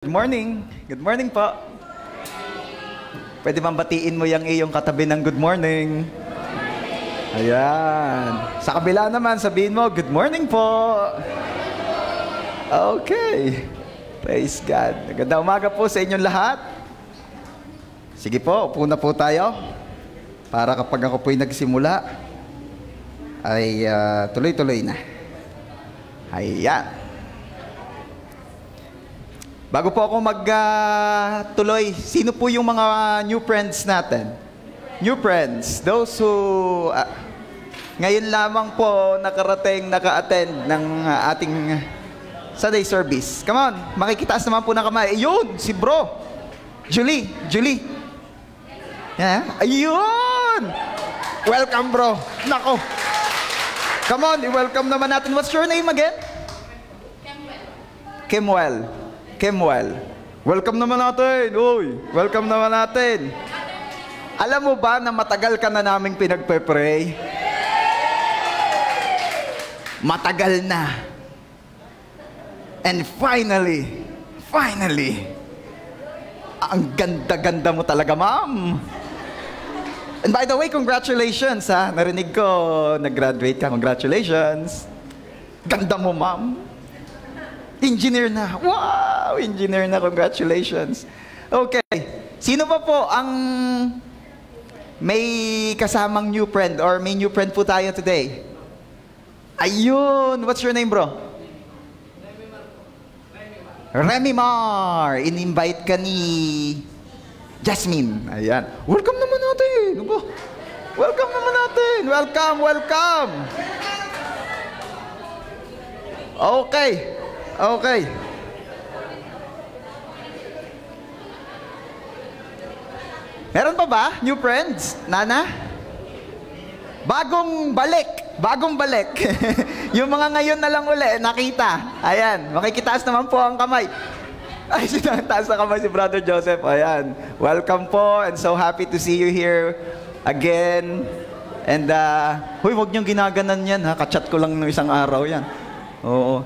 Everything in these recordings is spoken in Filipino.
Good morning. Good morning po. Pwede bang batiin mo yung iyong katabi ng good morning? Ayan. Sa kabila naman, sabihin mo, good morning po. Okay. Praise God. Magandang umaga po sa inyong lahat. Sige po, upo na po tayo. Para kapag ako po'y nagsimula, ay tuloy-tuloy na. Ayan. Bago po ako magtuloy, sino po yung mga new friends natin? New friends, those who ngayon lamang po naka-attend ng ating Sunday service. Come on, makikitaas naman po ng kamay. Ayun, si bro. Julie. Yeah? Ayun! Welcome, bro. Nako. Come on, i-welcome naman natin. What's your name again? Kimwell. Welcome naman natin. Uy, welcome naman natin. Alam mo ba na matagal ka na naming pinagpe-pray? Matagal na. And finally, ang ganda-ganda mo talaga, ma'am. And by the way, congratulations, ha. Narinig ko, nag-graduate ka. Congratulations. Ganda mo, ma'am. Engineer na. Wow! Engineer na. Congratulations. Okay. Sino pa po ang may kasamang new friend or may new friend po tayo today? Ayun! What's your name, bro? Remy Mar. In-invite ka ni Jasmine. Ayan. Welcome naman natin. Welcome naman natin. Welcome. Okay. Meron pa ba? New friends? Nana? Bagong balik. Yung mga ngayon na lang uli, nakita. Ayan, makikitaas naman po ang kamay. Ay, sinataas na kamay si Brother Joseph. Ayan, welcome po and so happy to see you here again. And, huy, huwag niyong ginaganan yan, ha? Kachat ko lang ng isang araw yan. Oo.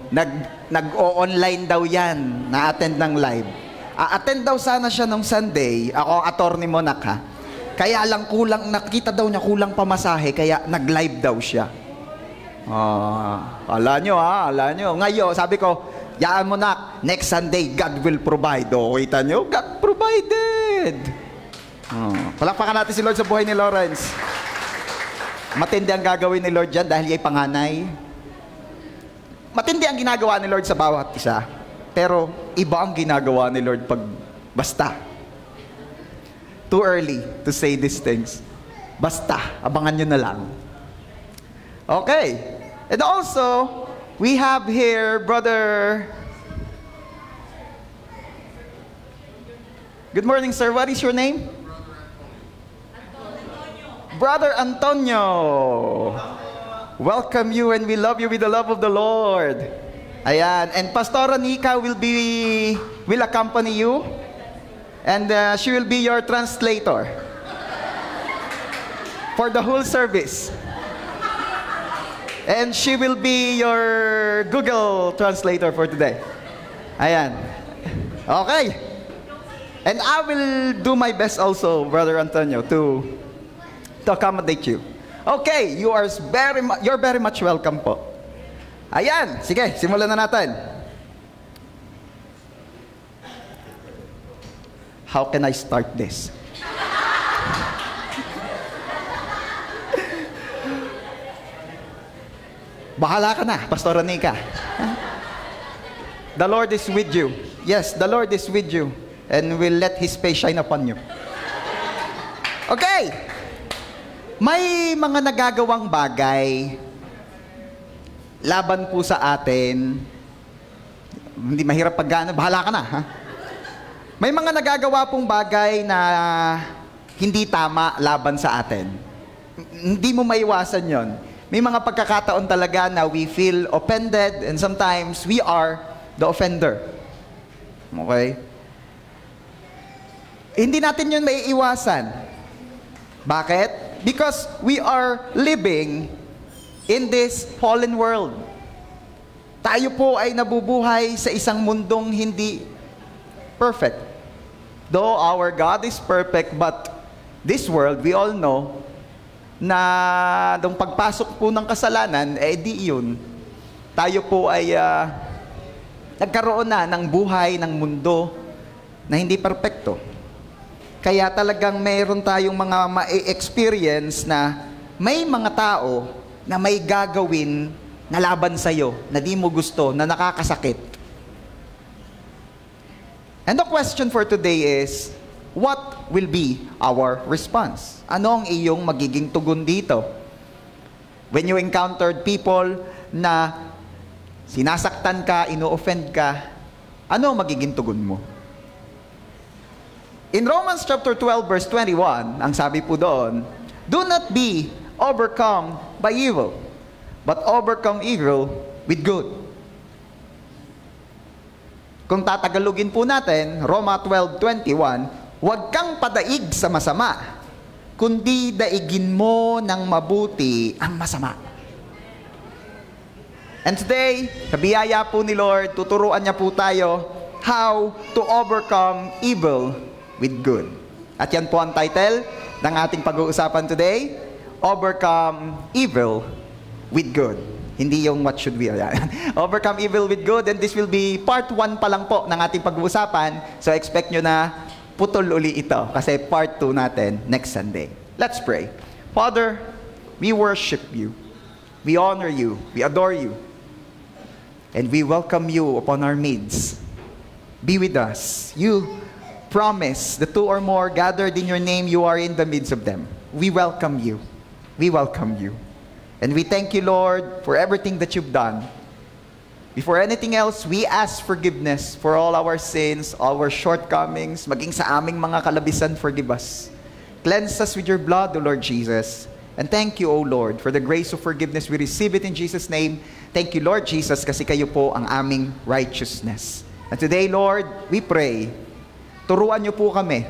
Nag-o-online daw yan. Na-attend ng live. A-attend daw sana siya nung Sunday. Ako ang attorney mo, nak, ha? Kaya lang nakita daw niya kulang pamasahe, kaya nag-live daw siya. Ala nyo. Ngayon, sabi ko, yaan mo, nak, next Sunday, God will provide. O, kita nyo? God provided. Palakpakan natin si Lord sa buhay ni Lawrence. Matindi ang gagawin ni Lord dyan dahil ay panganay. Matindi ang ginagawa ni Lord sa bawat isa. Pero iba ang ginagawa ni Lord pag basta. Too early to say these things. Basta, abangan nyo na lang. Okay. And also, we have here Brother... Good morning, sir. What is your name? Brother Antonio. Welcome you and we love you with the love of the Lord. Ayan. And Pastora Nika will accompany you. And she will be your translator for the whole service. And she will be your Google translator for today. Ayan. Okay. And I will do my best also, Brother Antonio, to accommodate you. Okay, you're very much welcome po. Ayan, sige, simulan na natin. How can I start this? Bahala ka na, Pastora Nika. The Lord is with you. Yes, the Lord is with you. And will let His face shine upon you. Okay. May mga nagagawang bagay laban po sa atin. Hindi mahirap paggaano. Bahala ka na, ha? May mga nagagawa pong bagay na hindi tama laban sa atin. Hindi mo maiwasan yon. May mga pagkakataon talaga na we feel offended and sometimes we are the offender. Okay? Hindi natin yun maiiwasan. Bakit? Because we are living in this fallen world. Tayo po ay nabubuhay sa isang mundong hindi perfect. Though our God is perfect, but this world, we all know, na nung pagpasok po ng kasalanan, di yun. Tayo po ay nagkaroon na ng buhay, ng mundo na hindi perfecto. Kaya talagang mayroon tayong mga ma-experience na may mga tao na may gagawin na laban sa'yo, na di mo gusto, na nakakasakit. And the question for today is, what will be our response? Ano ang iyong magiging tugon dito? When you encountered people na sinasaktan ka, ino-offend ka, ano ang magiging tugon mo? In Romans chapter 12 verse 21, ang sabi po doon, do not be overcome by evil, but overcome evil with good. Kung tatagalugin po natin, Roma 12:21, huwag kang padaig sa masama, kundi daigin mo ng mabuti ang masama. And today, sa biyaya po ni Lord, tuturuan niya po tayo how to overcome evil with good. At yan po ang title ng ating pag-uusapan today, Overcome Evil with Good. Hindi yung what should we. Overcome evil with good, and this will be part 1 pa lang po ng ating pag-uusapan. So expect nyo na putol uli ito kasi part 2 natin next Sunday. Let's pray. Father, we worship you. We honor you. We adore you. And we welcome you upon our midst. Be with us. You promise the 2 or more gathered in your name, you are in the midst of them. We welcome you. We welcome you. And we thank you, Lord, for everything that you've done. Before anything else, we ask forgiveness for all our sins, all our shortcomings, maging sa aming mga kalabisan, forgive us. Cleanse us with your blood, O Lord Jesus. And thank you, O Lord, for the grace of forgiveness. We receive it in Jesus' name. Thank you, Lord Jesus, kasi kayo po ang aming righteousness. And today, Lord, we pray, turuan niyo po kami.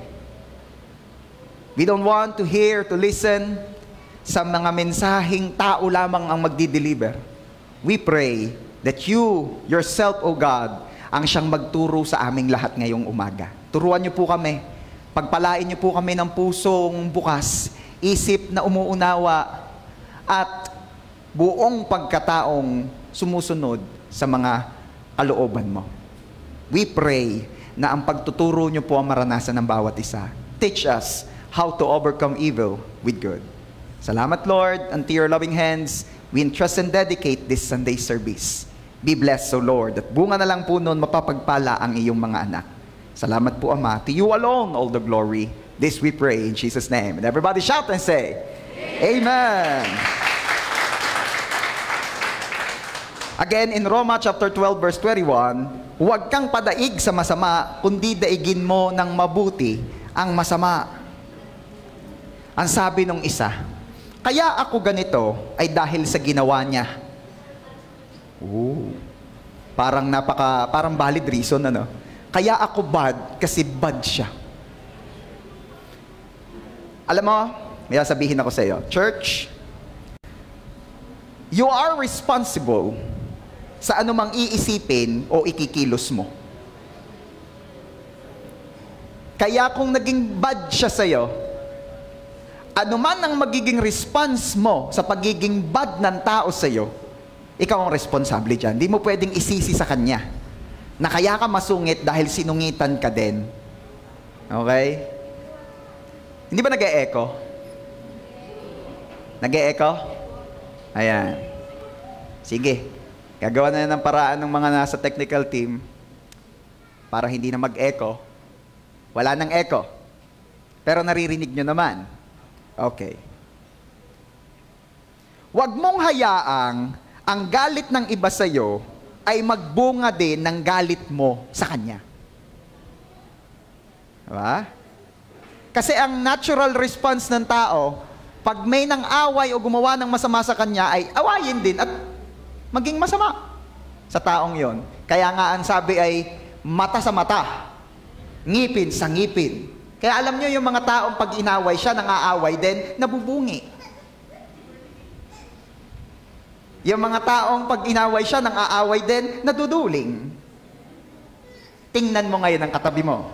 We don't want to hear, to listen sa mga mensaheng tao lamang ang magdi-deliver. We pray that you, yourself, O God, ang siyang magturo sa aming lahat ngayong umaga. Turuan niyo po kami. Pagpalain niyo po kami ng pusong bukas, isip na umuunawa, at buong pagkataong sumusunod sa mga kalooban mo. We pray na ang pagtuturo niyo po ang maranasan ng bawat isa. Teach us how to overcome evil with good. Salamat, Lord, and to your loving hands, we entrust and dedicate this Sunday service. Be blessed, O Lord, at bunga na lang po noon mapapagpala ang iyong mga anak. Salamat po, Ama. To you alone all the glory. This we pray in Jesus' name. And everybody shout and say, Amen. Again, in Roma chapter 12 verse 21, huwag kang padaig sa masama, kundi daigin mo ng mabuti ang masama. Ang sabi nung isa, kaya ako ganito ay dahil sa ginawa niya. Parang valid reason, ano? Kaya ako bad kasi bad siya. Alam mo, may sabihin ako sa iyo, church, you are responsible sa anumang iisipin o ikikilos mo. Kaya kung naging bad siya sa iyo, ano man ang magiging response mo sa pagiging bad ng tao sa iyo, ikaw ang responsable dyan. Hindi mo pwedeng isisi sa kanya na kaya ka masungit dahil sinungitan ka din. Okay? Hindi ba nag-e-echo? Nag-e-echo? Ayan. Sige. Gagawa na ng paraan ng mga nasa technical team para hindi na mag-echo. Wala nang echo. Pero naririnig nyo naman. Okay. Huwag mong hayaang ang galit ng iba sa iyo ay magbunga din ng galit mo sa kanya. Diba? Kasi ang natural response ng tao, pag may nang away o gumawa ng masama sa kanya, ay awayin din at maging masama sa taong yon. Kaya nga ang sabi ay mata sa mata, ngipin sa ngipin. Kaya alam nyo yung mga taong pag inaway siya, nang-aaway din, nabubungi. Yung mga taong pag inaway siya, nang-aaway din, naduduling. Tingnan mo ngayon ang katabi mo.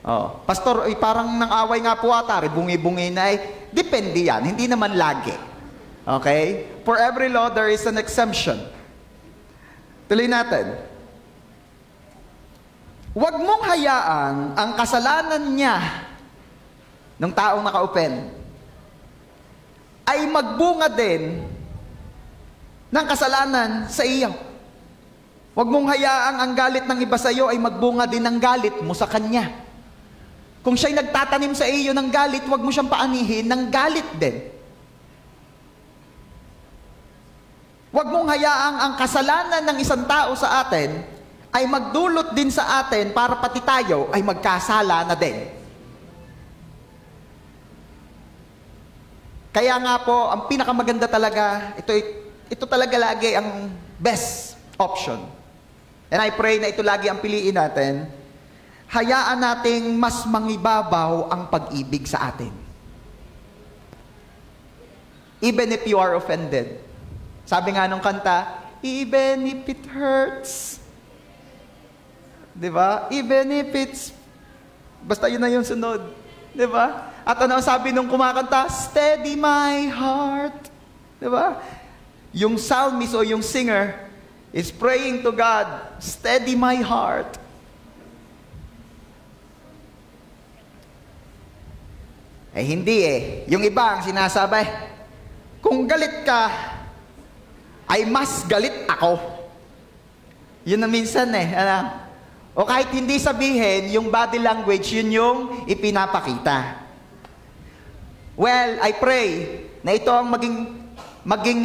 Oh, Pastor, parang nang-away nga po ata, bungi-bungi na depende yan, hindi naman lagi. Okay? For every law, there is an exemption. Tuloy natin. Huwag mong hayaan ang kasalanan niya ng taong naka-open ay magbunga din ng kasalanan sa iyo. Huwag mong hayaang ang galit ng iba sa iyo ay magbunga din ng galit mo sa kanya. Kung siya'y nagtatanim sa iyo ng galit, huwag mo siyang paanihin ng galit din. Huwag mong hayaang ang kasalanan ng isang tao sa atin ay magdulot din sa atin para pati tayo ay magkasala na din. Kaya nga po, ang pinakamaganda talaga, ito talaga lagi ang best option. And I pray na ito lagi ang piliin natin. Hayaan nating mas mangibabaw ang pag-ibig sa atin. Even if you are offended. Sabi nga nung kanta, even if it hurts. Diba? Even if it's, basta yun na yung sunod. Diba? At ano sabi nung kumakanta? Steady my heart. Diba? Yung psalmist o yung singer is praying to God, steady my heart. Hindi Yung iba ang sinasabi, kung galit ka, ay mas galit ako. Yun na minsan O kahit hindi sabihin, yung body language, yun yung ipinapakita. Well, I pray na ito ang maging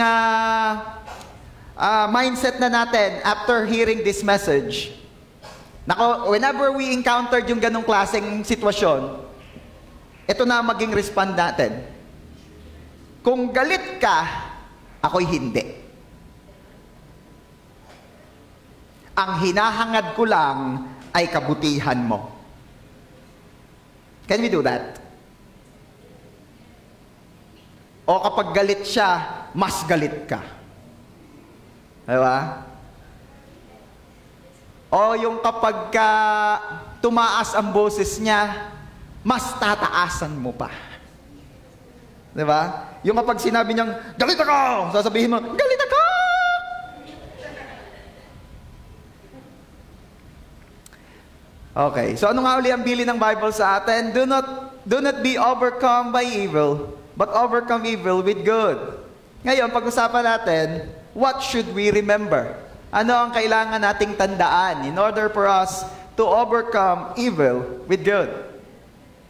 mindset na natin after hearing this message. Nako, whenever we encountered yung ganong klaseng sitwasyon, ito na maging respond natin. Kung galit ka, ako'y hindi. Ang hinahangad ko lang ay kabutihan mo. Can we do that? O kapag galit siya, mas galit ka. Diba? O yung kapag tumaas ang boses niya, mas tataasan mo pa. Diba? Yung kapag sinabi niyang, galit ako! Sasabihin mo, galit ako! Okay, so ano nga uli ang bili ng Bible sa atin? Do not be overcome by evil, but overcome evil with good. Ngayon, pag-usapan natin, what should we remember? Ano ang kailangan nating tandaan in order for us to overcome evil with good?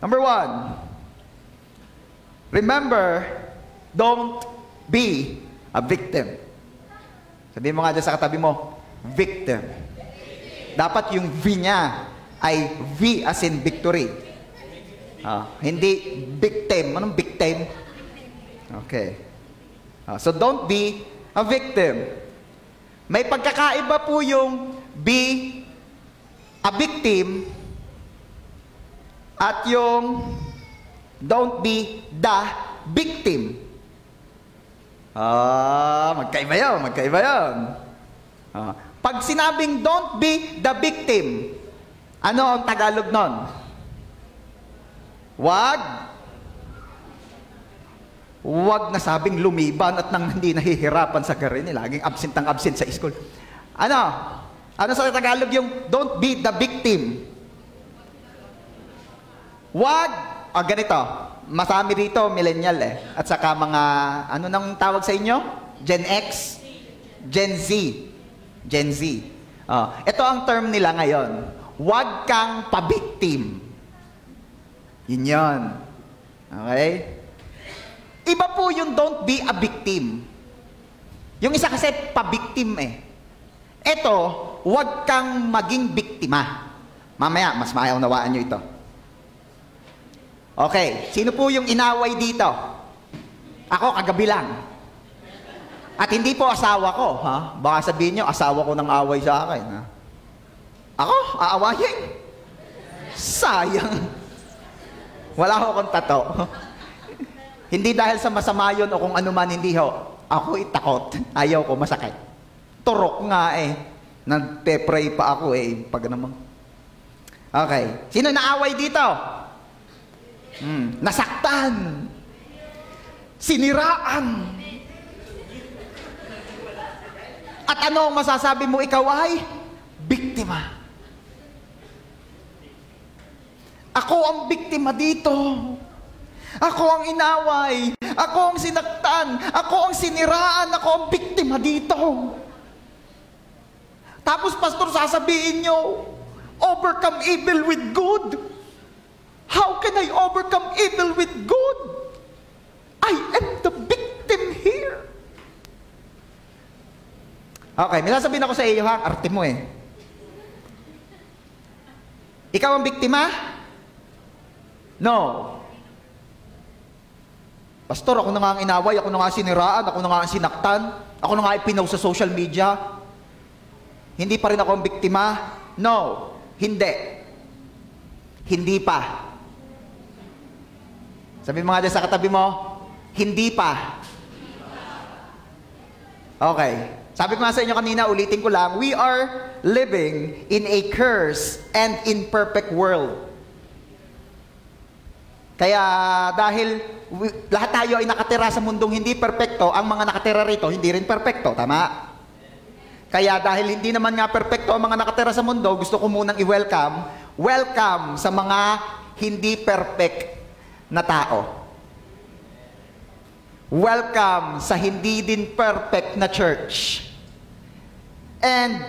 Number 1, remember, don't be a victim. Sabihin mo nga dyan sa katabi mo, victim. Dapat yung V niya ay V as in victory. Hindi victim. Anong victim? Okay. So don't be a victim. May pagkakaiba po yung be a victim at yung don't be the victim. Magkaiba yun. Pag sinabing don't be the victim, ano ang Tagalog nun? Wag na sabing lumiban at nang hindi nahihirapan sa karir, laging absent ang absent sa school. Ano sa Tagalog yung don't be the victim? Ganito, masami rito, millennial at saka mga, ano nang tawag sa inyo? Gen X? Gen Z. Ito ang term nila ngayon. Huwag kang pabiktim. Yun. Okay? Iba po yung don't be a victim. Yung isa kasi pabiktim Ito, huwag kang maging biktima. Mamaya, mas maunawaan nyo ito. Okay, sino po yung inaway dito? Ako, kagabi lang. At hindi po asawa ko, Baka sabihin nyo, asawa ko nang away sa akin, Ako, aawayin. Sayang. Wala ko akong tato. Hindi dahil sa masama yun o kung ano man, hindi ho. Ako takot. Ayaw ko, masakit. Turok nga Nagpe-pray pa ako pag naman. Okay. Sino naaway dito? Nasaktan. Siniraan. At ano ang masasabi mo ikaw ay? Biktima. Ako ang biktima dito. Ako ang inaway. Ako ang sinaktan. Ako ang siniraan. Ako ang biktima dito. Tapos, pastor, sasabihin nyo, overcome evil with good. How can I overcome evil with good? I am the victim here. Okay, may sasabihin ako sa iyo, ha? Arte mo Ikaw ang biktima? No. Pastor, ako na nga ang inaway, ako na nga ang siniraan, ako na nga ang sinaktan, ako na nga ipinaw sa social media. Hindi pa rin ako ang biktima? No. Hindi. Hindi pa. Sabi mo nga dyan sa katabi mo, hindi pa. Okay. Sabi ko nga sa inyo kanina, ulitin ko lang, we are living in a cursed and imperfect world. Kaya dahil lahat tayo ay nakatira sa mundong hindi perpekto, ang mga nakatira rito hindi rin perpekto, tama? Kaya dahil hindi naman nga perpekto ang mga nakatira sa mundo, gusto ko munang welcome sa mga hindi perfect na tao. Welcome sa hindi din perfect na church. And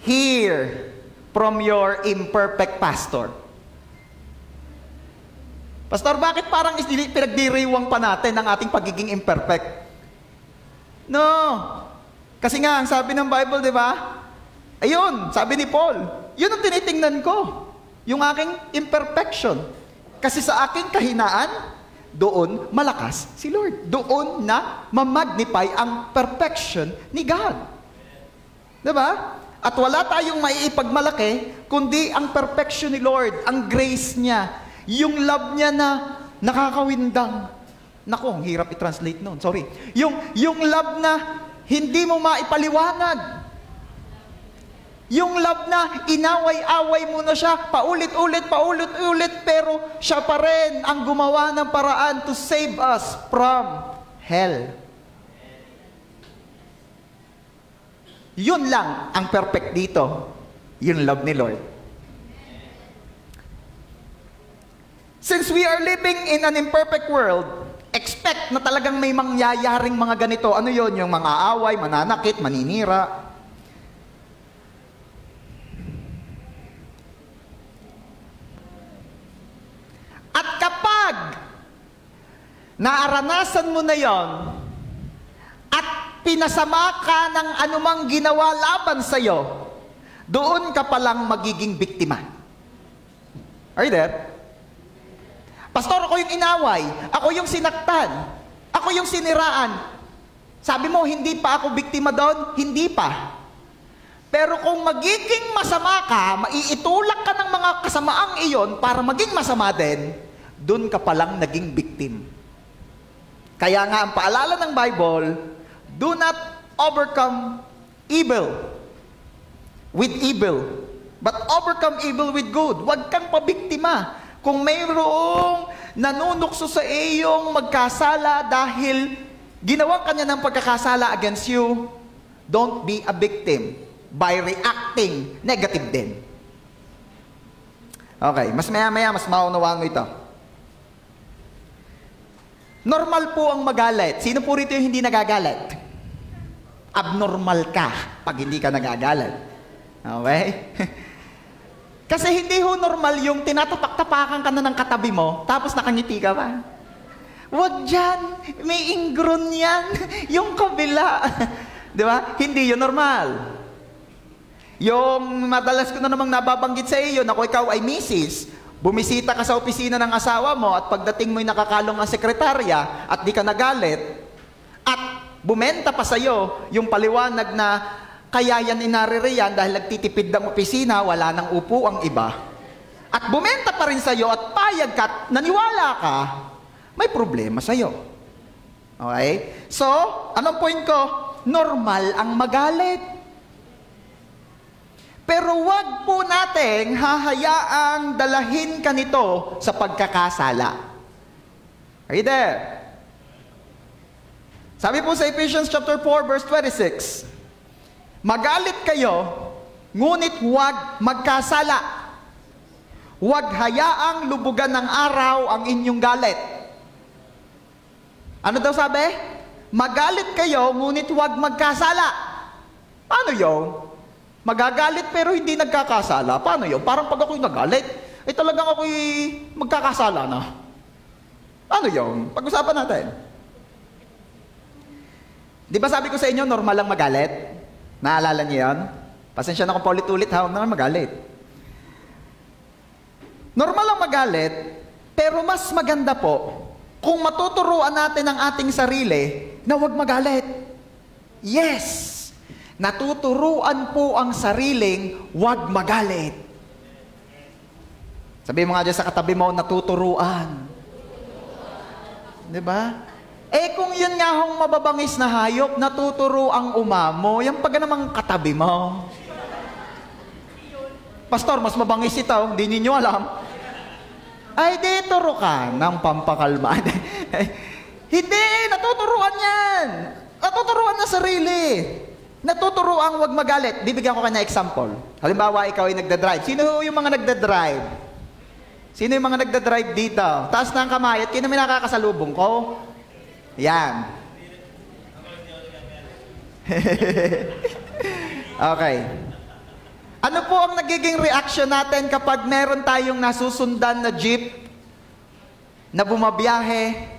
hear from your imperfect pastor. Pastor, bakit parang pinagdiriwang pa natin ang ating pagiging imperfect? No. Kasi nga, ang sabi ng Bible, di ba? Ayun, sabi ni Paul, yun ang tinitingnan ko. Yung aking imperfection. Kasi sa aking kahinaan, doon malakas si Lord. Doon na mamagnify ang perfection ni God. Diba? At wala tayong maiipagmalaki, kundi ang perfection ni Lord, ang grace niya, yung love niya na nakakawindang. Naku, ang hirap i-translate nun. Sorry. Yung love na hindi mo maipaliwanag. Yung love na inaway-away mo na siya, paulit-ulit, pero siya pa rin ang gumawa ng paraan to save us from hell. Yun lang ang perfect dito. Yung love ni Lord. Since we are living in an imperfect world, expect na talagang may mangyayaring mga ganito. Ano yun? Yung mga away, mananakit, maninira. At kapag naaranasan mo na yon at pinasama ka ng anumang ginawa laban sa'yo, doon ka palang magiging biktima. Are you there? Pastor, ako yung inaway, ako yung sinaktan, ako yung siniraan. Sabi mo, hindi pa ako biktima doon? Hindi pa. Pero kung magiging masama ka, maiitulak ka ng mga kasamaang iyon para maging masama din, doon ka palang naging victim. Kaya nga ang paalala ng Bible, do not overcome evil with evil, but overcome evil with good. Huwag kang pabiktima. Kung mayroong nanunukso sa iyong magkasala dahil ginawa ka niya ng pagkakasala against you, don't be a victim by reacting negative din. Okay, mas maya-maya, mas maunawaan mo ito. Normal po ang magalit. Sino po rito yung hindi nagagalit? Abnormal ka pag hindi ka nagagalit. Okay? Kasi hindi ho normal yung tinatapak-tapakan ka na ng katabi mo, tapos nakangiti ka pa. Wag dyan, may ingron yan. Yung kabila. Di ba? Hindi yun normal. Yung madalas ko na namang nababanggit sa iyo, na kung ikaw ay misis, bumisita ka sa opisina ng asawa mo at pagdating mo'y nakakalong ang sekretarya at di ka nagalit at bumenta pa sa'yo yung paliwanag na kaya yan inaririyan dahil nagtitipid ng opisina, wala nang upo ang iba. At bumenta pa rin sa'yo at payag ka at naniwala ka, may problema sa'yo. Okay? So, anong point ko? Normal ang magalit. Pero wag po nating hahayaang dalahin ka nito sa pagkakasala. Are you there? Sabi po sa Ephesians chapter 4 verse 26, magalit kayo, ngunit huwag magkasala. Huwag hayaang lubugan ng araw ang inyong galit. Ano daw sabi? Magalit kayo, ngunit huwag magkasala. Paano yun? Magagalit pero hindi nagkakasala. Paano yun? Parang pag ako'y nagalit, talagang ako'y magkakasala na. Paano yun? Pag-usapan natin. Di ba sabi ko sa inyo, normal lang magalit? Naalala niyo yun? Pasensya na kung paulit-ulit, huwag na magalit. Normal lang magalit, pero mas maganda po kung matuturuan natin ang ating sarili na huwag magalit. Yes! Natuturuan po ang sariling huwag magalit. Sabihin mo nga dyan sa katabi mo, natuturuan. Diba? Kung yun nga hong mababangis na hayop, natuturo ang umamo, yung pag namang katabi mo. Pastor, mas mabangis ito, hindi ninyo alam. Ay, di, turo ka ng pampakalma. Hindi, natuturuan yan. Natuturuan na sarili. Natuturuan wag magalit. Bibigyan ko kanya example. Halimbawa, ikaw ay nagdadrive. Sino yung mga nagdadrive? Sino yung mga nagdadrive dito? Taas na ang kamay at kino may nakakasalubong ko? Yan. Okay. Ano po ang nagiging reaction natin kapag meron tayong nasusundan na jeep, na bumabiyahe,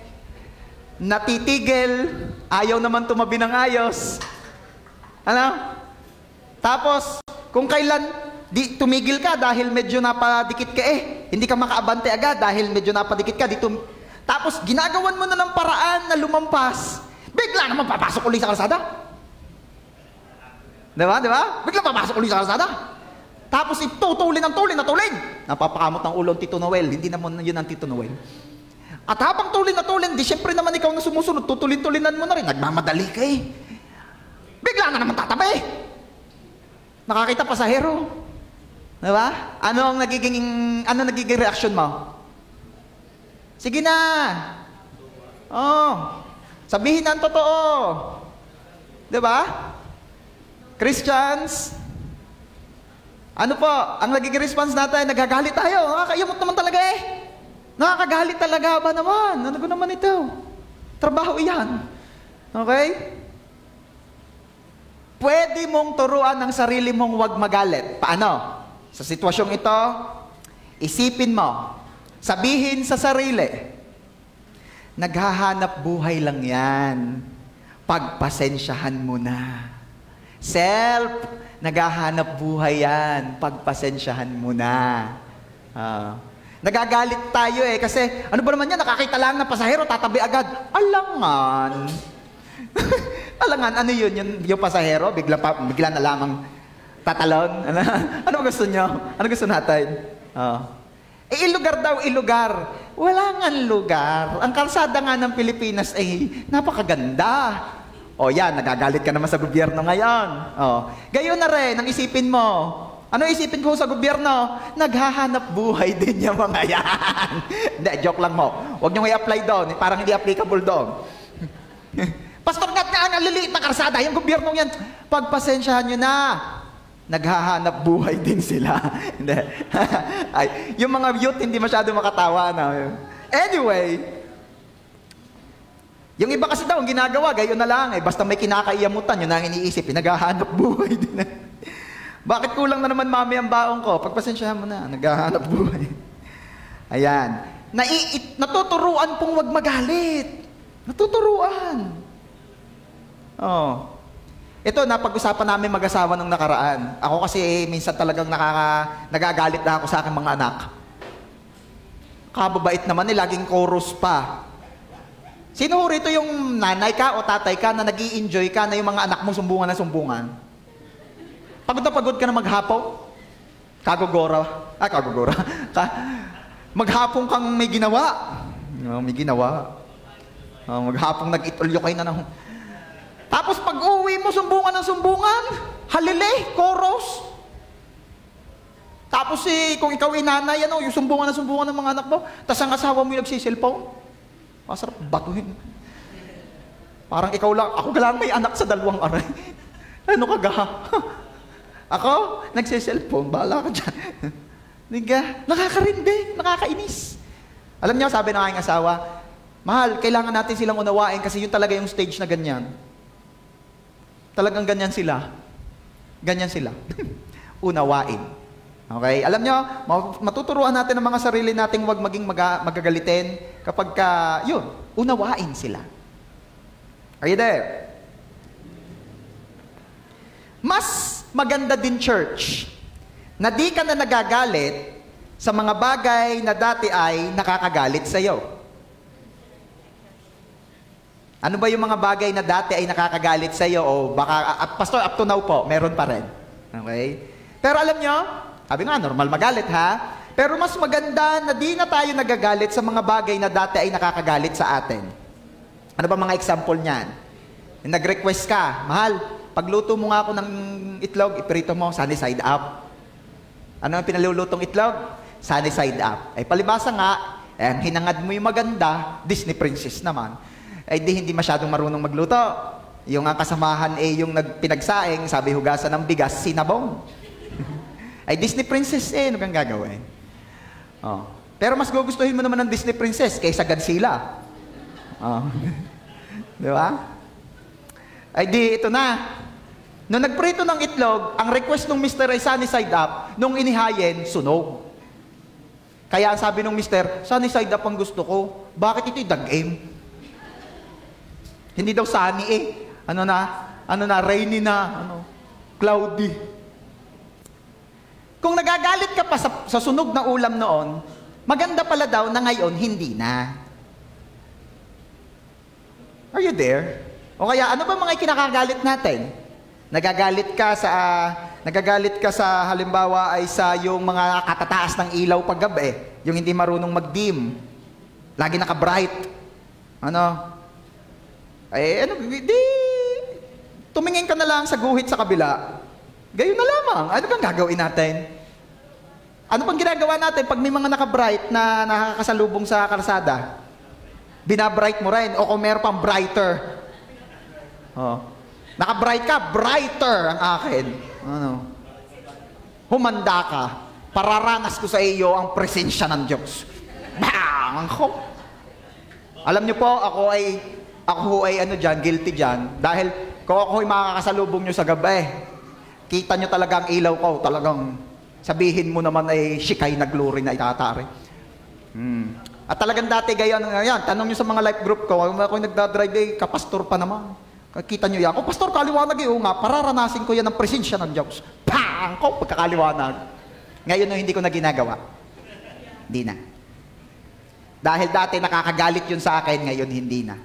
natitigil, ayaw naman tumabi ng ayos? Ano? Tapos, kung kailan tumigil ka dahil medyo napadikit ka hindi ka makaabante agad dahil medyo napadikit ka, tapos ginagawan mo na ng paraan na lumampas, bigla naman papasok ulit sa kalsada. Diba? Diba? Bigla papasok ulit sa kalsada. Tapos itutulin ng tulin na tulin. Napapakamot ng ulo ang Tito Noel. Hindi naman yun ang Tito Noel. At habang tulin na tulin, di syempre naman ikaw na sumusunod, tutulin-tulinan mo na rin. Nagmamadali ka Bigla na naman tatabi. Nakakita pasahero. Diba? Ano nagiging reaction mo? Sige na. Sabihin na ang totoo. Diba? Christians, ano po, ang nagiging response natin, nagagalit tayo. Nakakayamot naman talaga Nakakagalit talaga ba naman? Ano ko naman ito? Trabaho iyan. Okay? Pwede mong turuan ng sarili mong huwag magalit. Paano? Sa sitwasyong ito, isipin mo, sabihin sa sarili, naghahanap buhay lang yan. Pagpasensyahan mo na. Self, naghahanap buhay yan. Pagpasensyahan mo na. Nagagalit tayo kasi ano ba naman yan, nakakita lang na pasahero, tatabi agad. Alangan. Alangan, ano yun? Yung pasahero, bigla na lamang tatalon. Ano gusto nyo? Ano gusto natin? Ilugar daw, ilugar. Wala nga lugar. Ang kalsada nga ng Pilipinas ay napakaganda. Yan, nagagalit ka naman sa gobyerno ngayon. Gayon na rin, ang isipin mo. Ano isipin ko sa gobyerno? Naghahanap buhay din yung mga yan. Hindi, joke lang mo. Huwag nyo i-apply doon. Parang hindi applicable doon. Pastor, nga ang liliit na karsada, yung gobyerno yan, pagpasensyahan nyo na. Naghahanap buhay din sila. Hindi. Yung mga youth, hindi masyado makatawa na. Anyway, yung iba kasi daw, ang ginagawa, gayon na lang. Basta may kinakaiyamutan, yun ang iniisip. Naghahanap buhay din. Bakit kulang na naman mami ang baong ko? Pagpasensyahan mo na, naghahanap buhay. Ayan. Natuturuan pong wag magalit. Natuturuan. Ito, napag-usapan namin mag-asawa nung nakaraan. Ako kasi minsan talagang nagagalit na ako sa aking mga anak. Kababait naman laging chorus pa. Sino rito yung nanay ka o tatay ka na nag-i-enjoy ka na yung mga anak mo sumbungan na sumbungan? Pagod na pagod ka na maghapaw? Kagugora. Maghapong kang may ginawa. May ginawa. Maghapong nag-itulyo kayo na. Tapos pag uwi mo, sumbungan ng sumbungan. Halili, chorus. Tapos kung ikaw nanay, yung sumbungan ng mga anak mo, tas ang asawa mo yung nagsiselfone, masarap batuhin. Parang ikaw lang, ako lang may anak sa dalawang aray. Ano ka ga? Ako, nagsiselfone, bahala ka dyan. Nakakarindi, nakakainis. Alam niyo, sabi ng aking asawa, mahal, kailangan natin silang unawain kasi yun talaga yung stage na ganyan. Talagang ganyan sila. Ganyan sila. Unawain. Okay? Alam niyo, matuturuan natin ang mga sarili nating huwag maging magagalitin kapag yun, unawain sila. Are you there? Mas maganda din, church, na di ka na nagagalit sa mga bagay na dati ay nakakagalit sa iyo. Ano ba yung mga bagay na dati ay nakakagalit sa iyo? O baka, pastor, up to now po, meron pa rin. Okay? Pero alam nyo, sabi nga, normal magalit ha? Pero mas maganda na di na tayo nagagalit sa mga bagay na dati ay nakakagalit sa atin. Ano ba mga example niyan? Nag-request ka, mahal, pagluto mo nga ako ng itlog, iprito mo, sunny side up. Ano ang pinalulutong itlog? Sunny side up. Ay palibasa nga, hinangad mo yung maganda, Disney princess naman. Ay hindi masyadong marunong magluto. Yung ang kasamahan yung pinagsaing, sabi hugasan ng bigas, sinabong. Ay Disney princess ano kang gagawin? Oh. Pero mas gugustuhin mo naman ng Disney princess kaysa Godzilla. Oh. Di ba? Ay di, ito na. Nung nagprito ng itlog, ang request ng Mr. ay sunny side up, nung inihayin, sunog. Kaya ang sabi ng Mr., sunny side up ang gusto ko. Bakit ito'y dag-aim? Hindi daw sunny Ano na, rainy na, cloudy. Kung nagagalit ka pa sa sunog na ulam noon, maganda pala daw na ngayon, hindi na. Are you there? O kaya, ano ba mga kinakagalit natin? Nagagalit ka sa halimbawa ay sa yung mga katataas ng ilaw paggabi, yung hindi marunong mag-dim, lagi naka-bright. Tumingin ka na lang sa guhit sa kabila. Gayon na lamang. Ano bang gagawin natin? Ano bang ginagawa natin pag may mga naka-bright na nakakasalubong sa kalsada? Binabright mo rin. O kung meron pang brighter. Naka-bright ka, brighter ang akin. Humanda ka. Pararanas ko sa iyo ang presensya ng Diyos. Bang! Alam niyo po, ako ay guilty dyan. Dahil kung ako ay makakasalubong nyo sa gabi, kita nyo talaga ang ilaw ko, talagang sabihin mo naman ay shikay na glory na itatari. At talagang dati gayon, tanong nyo sa mga life group ko, ako nagdadrive kapastor pa naman. Kita nyo yan, pastor, kaliwanag nga, pararanasin ko yan ng presensya ng Diyos. Pang! Pagkakaliwanag. Ngayon hindi ko na ginagawa. Hindi na. Dahil dati nakakagalit yun sa akin, ngayon hindi na.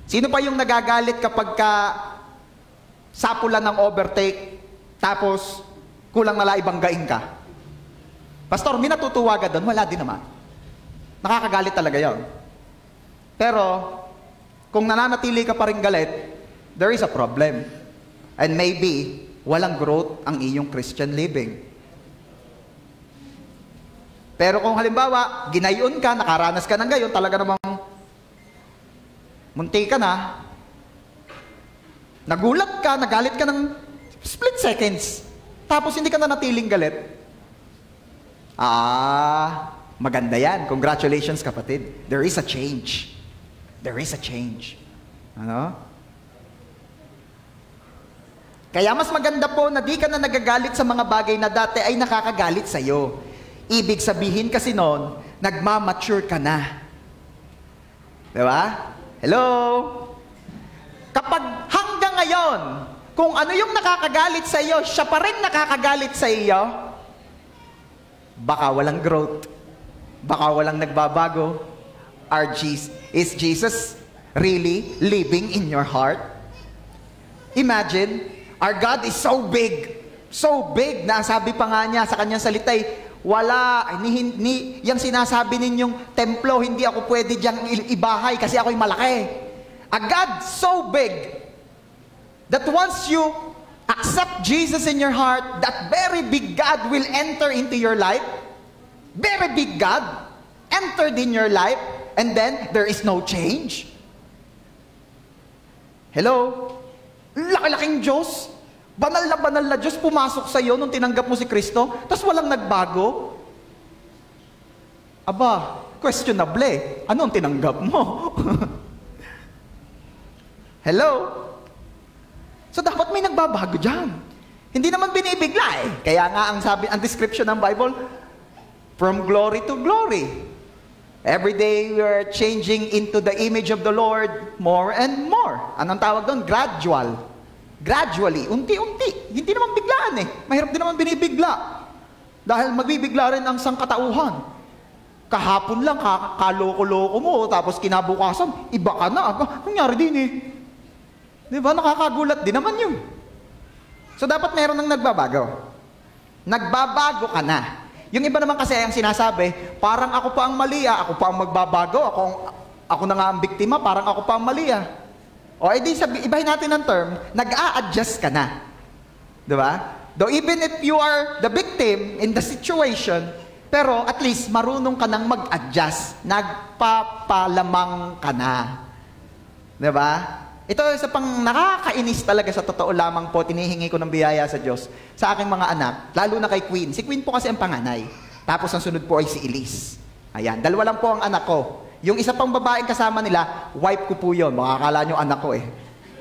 Sino pa yung nagagalit kapag sapulan ng overtake, tapos kulang nala ibanggain ka? Pastor, may natutuwa ka doon? Wala din naman. Nakakagalit talaga yun. Pero, kung nananatili ka pa rin galit, there is a problem. And maybe, walang growth ang iyong Christian living. Pero kung halimbawa, ginayon ka, nakaranas ka ng gayon, talaga namang munti ka na, nagulat ka, nagalit ka ng split seconds, tapos hindi ka na natiling galit. Maganda yan. Congratulations, kapatid. There is a change. There is a change. Kaya mas maganda po na di ka na nagagalit sa mga bagay na dati ay nakakagalit sa'yo. Ibig sabihin kasi noon, nagmamature ka na. Diba? Hello? Kapag hanggang ngayon, kung ano yung nakakagalit sa iyo, siya pa rin nakakagalit sa iyo, baka walang growth. Baka walang nagbabago. Is Jesus really living in your heart? Imagine, our God is so big na sabi pa nga niya sa kanyang salita, yung sinasabi ninyong templo, hindi ako pwede diyang ibahay kasi ako'y malaki. A God so big that wants you accept Jesus in your heart, that very big God will enter into your life. Very big God entered in your life, and then there is no change. Hello? Laki-laking Diyos. Banal na Diyos pumasok sa iyo nung tinanggap mo si Kristo, tapos walang nagbago. Aba, questionable. Anong tinanggap mo? Hello? So dapat may nagbabago dyan. Hindi naman binibigla eh. Kaya nga ang description ng Bible, from glory to glory. Every day we are changing into the image of the Lord more and more. Anong tawag doon? Gradual. Gradually, unti-unti. Hindi naman biglaan eh. Mahirap din naman binibigla. Dahil magbibigla rin ang sangkatauhan. Kahapon lang, kaloko-loko mo, tapos kinabukasan, iba ka na. Nangyari din eh. Di ba? Nakakagulat din naman yun. So dapat meron ng nagbabago. Nagbabago ka na. Yung iba naman kasi ang sinasabi, parang ako pa ang mali, ako pa ang magbabago, ako na nga ang biktima, parang ako pa ang mali. O edi ibahin natin ang term, nag-a-adjust ka na. Di ba? Though even if you are the victim in the situation, pero at least marunong ka nang mag-adjust, nagpapalamang ka na. Di ba? Ito isa pang nakakainis talaga sa totoo lamang po, tinihingi ko ng biyaya sa Diyos sa aking mga anak, lalo na kay Queen. Si Queen po kasi ang panganay. Tapos ang sunod po ay si Elise. Ayan, dalawa lang po ang anak ko. Yung isa pang babaeng kasama nila, wife ko po yun. Makakala nyo anak ko eh.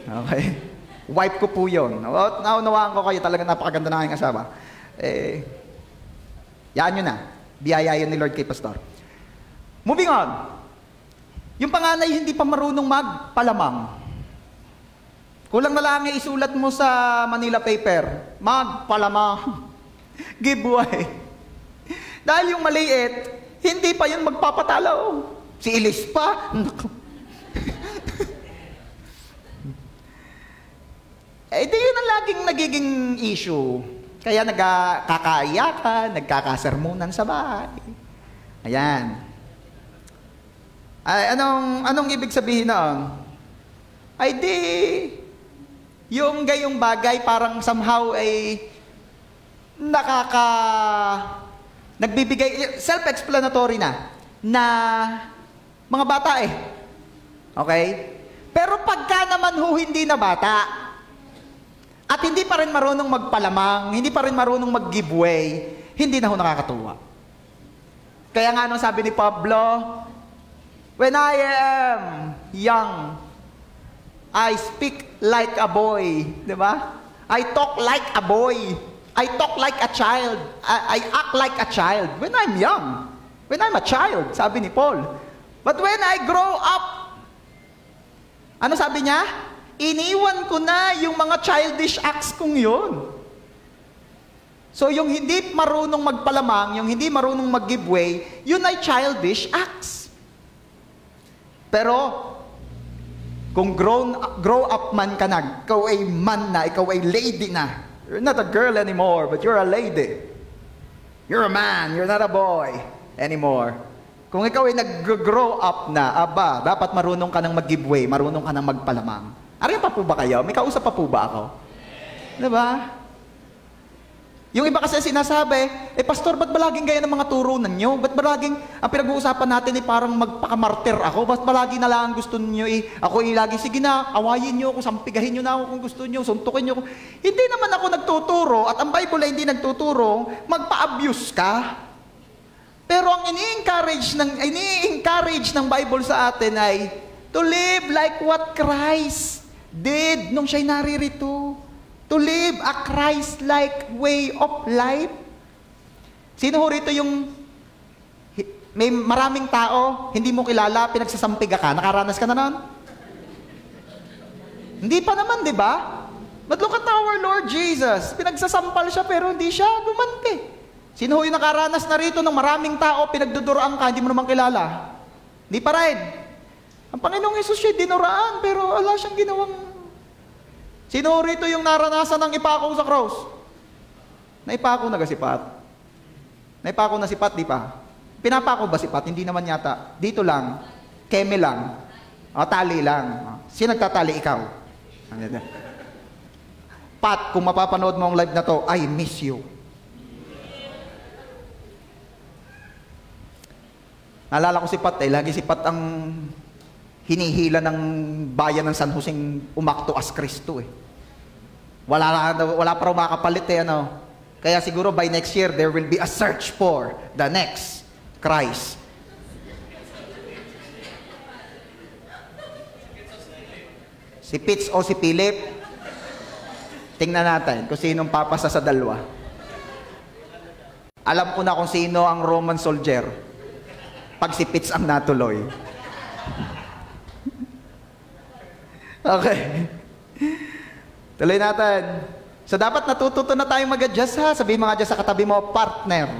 Okay? Wife ko po yun. Naunawaan ko kayo, talaga napakaganda na aking asawa. Yan nyo na. Biyaya yun ni Lord kay Pastor. Moving on. Yung panganay hindi pa marunong magpalamang. Kulang na lang isulat mo sa Manila paper, magpalamang, giveaway. Dahil yung maliit, hindi pa yun magpapatalo. Si Elise pa, di yun ang laging nagiging issue. Kaya nagkakaiyakan, nagkakasermunan sa bahay. Ayan. Ay, anong ibig sabihin na? Ay di, yung gayong bagay parang somehow ay nagbibigay, self-explanatory na mga bata eh. Okay? Pero pagka naman hindi na bata, at hindi pa rin marunong magpalamang, hindi pa rin marunong mag-giveaway, hindi na nakakatuwa. Kaya nga nung sabi ni Pablo, when I am young, I speak like a boy, di ba? I talk like a boy. I talk like a child. I act like a child. When I'm young. When I'm a child, sabi ni Paul. But when I grow up, ano sabi niya? Iniwan ko na yung mga childish acts kong yun. So yung hindi marunong magpalamang, yung hindi marunong mag-giveaway, yun ay childish acts. Pero, kung grow up man ka na, ikaw ay man na, ikaw ay lady na. You're not a girl anymore, but you're a lady. You're a man, you're not a boy anymore. Kung ikaw ay nag-grow up na, aba, dapat marunong ka ng mag-giveaway, marunong ka ng magpalamang. Ariyan pa po ba kayo? May kausap pa po ba ako? Diba? Yung iba kasi sinasabi, Pastor, ba't ba laging gaya ng mga turunan nyo? Ba't ba laging, ang pinag-uusapan natin parang magpakamartir ako? Ba't ba lagi na lang gusto nyo ako lagi, sige na, awayin nyo ako, sampigahin nyo na ako kung gusto nyo, suntukin nyo ako. Hindi naman ako nagtuturo, at ang Bible ay hindi nagtuturo, magpa-abuse ka. Pero ang ini-encourage ng Bible sa atin ay, to live like what Christ did nung siya'y naririto. To live a Christ-like way of life. Sino ho rito yung may maraming tao, hindi mo kilala, pinagsasampiga ka, nakaranas ka na nun? Hindi pa naman, di ba? But look at our Lord Jesus. Pinagsasampal siya pero hindi siya gumanti. Sino ho yung nakaranas na rito ng maraming tao, pinagduduraan ka, hindi mo naman kilala? Hindi pa rin. Ang Panginoong Hesus siya dinuraan pero wala siyang ginawang. Sino rito yung naranasan ng ipako sa cross? Naipako na ga si Pat? Naipako na si Pat, di pa? Pinapako ba si Pat? Hindi naman yata. Dito lang. Keme lang. O, tali lang. Sino nagtatali? Ikaw. Pat, kung mapapanood mo ang live na to, I miss you. Naalala ko si Pat lagi si Pat ang hinihila ng bayan ng San Joseng umakto as Kristo Wala pa raw makapalit Kaya siguro by next year, there will be a search for the next Christ. Si Pitts o si Philip, tingnan natin kung sinong papasa sa dalawa. Alam ko na kung sino ang Roman soldier pag si Pitts ang natuloy. Okay. Tuloy natin. So dapat natututo na tayong mag-adjust Sabihin mga adjust sa katabi mo, partner.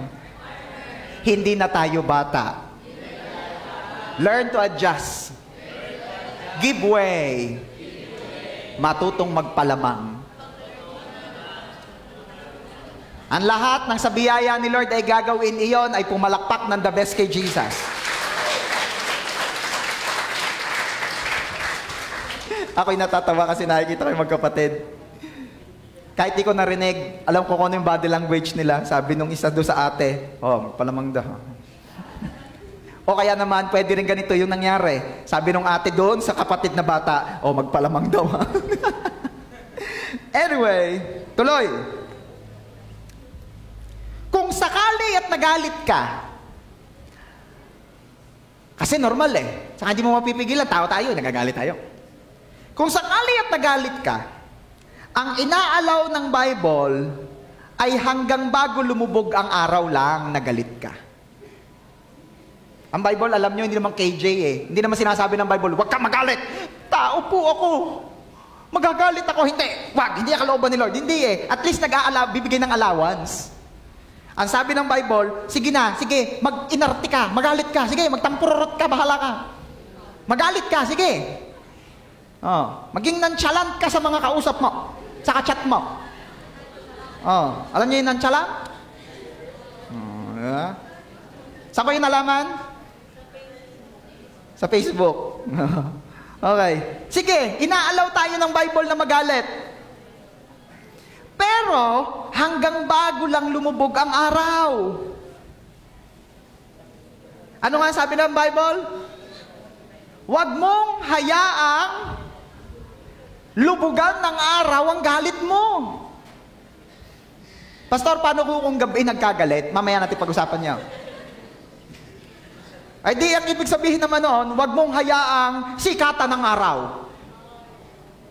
Hindi na tayo bata. Learn to adjust. Give way. Matutong magpalamang. Ang lahat ng sa biyaya ni Lord ay gagawin iyon ay pumalakpak ng the best kay Jesus. Ako'y natatawa kasi nakikita ko yung magkapatid. Kahit di ko narinig, alam ko kung ano yung body language nila. Sabi nung isa doon sa ate, palamang daw. O kaya naman, pwede rin ganito yung nangyari. Sabi nung ate doon sa kapatid na bata, magpalamang daw. Anyway, tuloy. Kung sakali at nagalit ka, kasi normal saka hindi mo mapipigilan, tao tayo, nagagalit tayo. Kung sakali at nagalit ka, ang inaalaw ng Bible ay hanggang bago lumubog ang araw lang nagalit ka. Ang Bible, alam nyo, hindi naman KJ Hindi naman sinasabi ng Bible, huwag kang magalit. Tao po ako. Magagalit ako. Hindi kalooban ni Lord. Hindi At least bibigay ng allowance. Ang sabi ng Bible, sige na, sige, mag-inarti ka, magalit ka, sige, magtampururot ka, bahala ka. Magalit ka, sige. Maging nonchalant ka sa mga kausap mo. Sa chat mo. Alam niyo yung nonchalant? Saan ko yung nalaman? Sa Facebook. Okay. Sige, inaalaw tayo ng Bible na magalit. Pero, hanggang bago lang lumubog ang araw. Ano nga sabi ng Bible? Huwag mong hayaang lubugan ng araw ang galit mo. Pastor, paano kung gabi nagkagalit? Mamaya natin pag-usapan niya. Ay di, ang ibig sabihin naman noon, huwag mong hayaang sikatan ng araw.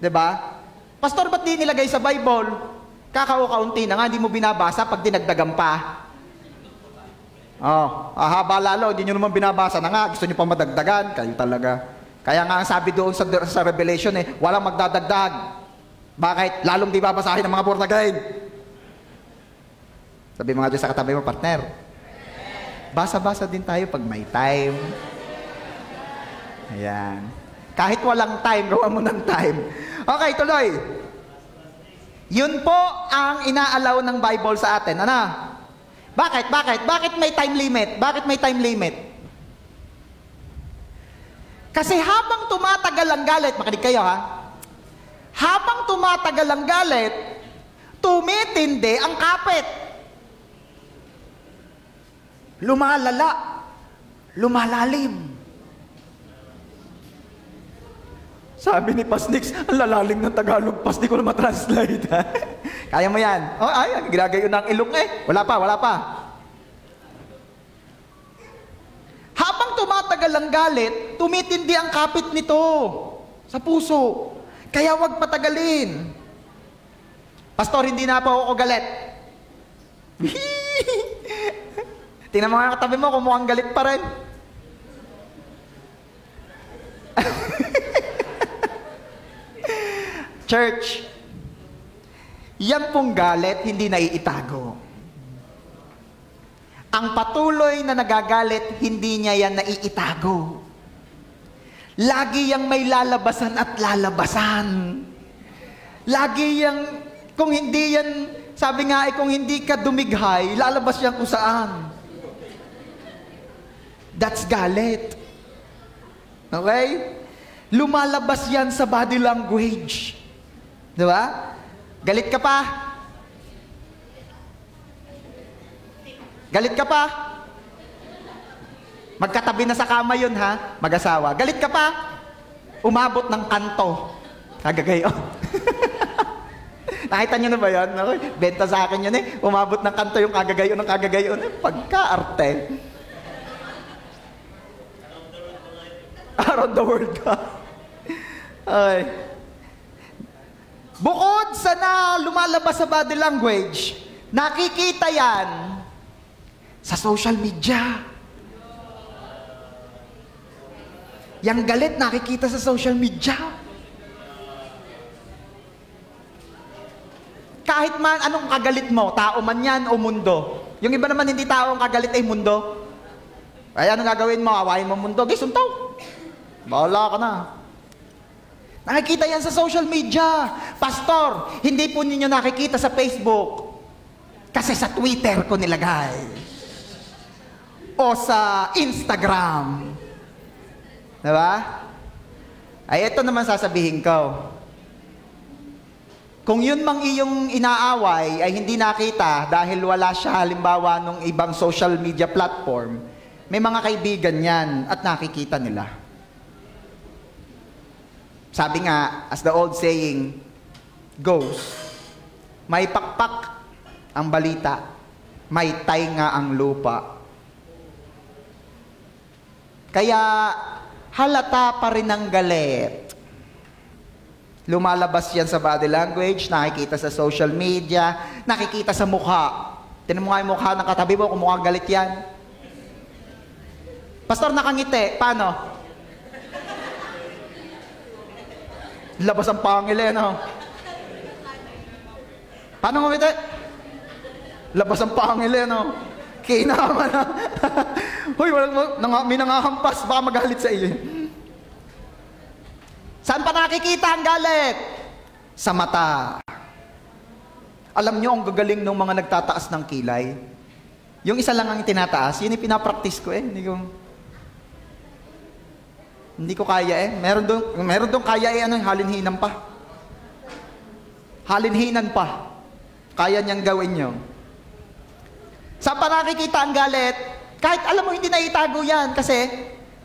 Diba? Pastor, ba't di nilagay sa Bible? Kakao-kaunti na nga, hindi mo binabasa pag dinagdagan pa. Haba lalo, hindi nyo naman binabasa na nga, gusto nyo pa madagdagan, kayo talaga. Kaya nga ang sabi doon sa Revelation walang magdadagdag. Bakit? Lalong di babasahin ng mga born again. Sabi mga Diyos sa katabi mo, partner. Basa-basa din tayo pag may time. Ayan. Kahit walang time, gawa mo ng time. Okay, tuloy. Yun po ang inaalaw ng Bible sa atin. Ano? Bakit? Bakit may time limit? Bakit may time limit? Kasi habang tumatagal ang galit, makinig kayo habang tumatagal ang galit, tumitindi ang kapit. Lumalala, lumalalim. Sabi ni Pasnix, ang lalalim ng Tagalog, Pas, di ko na matranslate. Kaya mo yan. Ginagayon ng ilong Wala pa. Habang tumatagal ang galit, tumitindi ang kapit nito sa puso. Kaya wag patagalin. Pastor, hindi na pa ako galit. Tingnan mo nga katabi mo kung mukhang galit pa rin. Church, yan pong galit hindi naiitago. Ang patuloy na nagagalit, hindi niya yan naiitago. Lagi yang may lalabasan at lalabasan. Lagi yang, kung hindi yan, sabi nga kung hindi ka dumighay, lalabas yan kung saan. That's galit. Okay? Lumalabas yan sa body language. Diba? Galit ka pa? Galit ka pa? Magkatabi na sa kama yun, ha? Mag-asawa. Galit ka pa? Umabot ng kanto. Kagagayo. Nakita nyo na ba yan? Benta sa akin yun eh. Umabot ng kanto yung kagagayo ng kagagayo. Pagka-arte. Around the world ka. Ay. Bukod sa na lumalabas sa body language, nakikita yan sa social media. Yang galit nakikita sa social media. Kahit man anong kagalit mo, tao man yan o mundo. Yung iba naman hindi tao ang kagalit ay mundo. Ay anong gagawin mo? Awayin mo mundo. Okay, suntaw. Bahala ka na. Nakikita yan sa social media. Pastor, hindi po ninyo nakikita sa Facebook. Kasi sa Twitter ko nilagay. O sa Instagram. Diba? Ay, ito naman sasabihin ko. Kung yun mang iyong inaaway ay hindi nakita dahil wala siya halimbawa nung ibang social media platform, may mga kaibigan yan at nakikita nila. Sabi nga, as the old saying goes, may pakpak ang balita, may tainga ang lupa. Kaya halata pa rin ang galit. Lumalabas yan sa body language, nakikita sa social media, nakikita sa mukha. Tinan mo nga yung mukha ng katabi mo kung mukhang galit yan. Pastor, nakangiti. Paano? Labas ang pangil eh, no? Paano ngumiti? Labas ang pangil eh, no? Kinaman na. Hoy, may nangahampas, baka magalit sa iyo. Saan pa nakikita ang galit? Sa mata. Alam nyo, ang gagaling ng mga nagtataas ng kilay. Yung isa lang ang tinataas, yun yung pinapractice ko eh. Hindi ko kaya eh. Meron doon kaya eh, halinhinan pa. Halinhinan pa. Kaya niyang gawin yun. Saan pa nakikita ang galit? Kahit alam mo hindi na itago yan kasi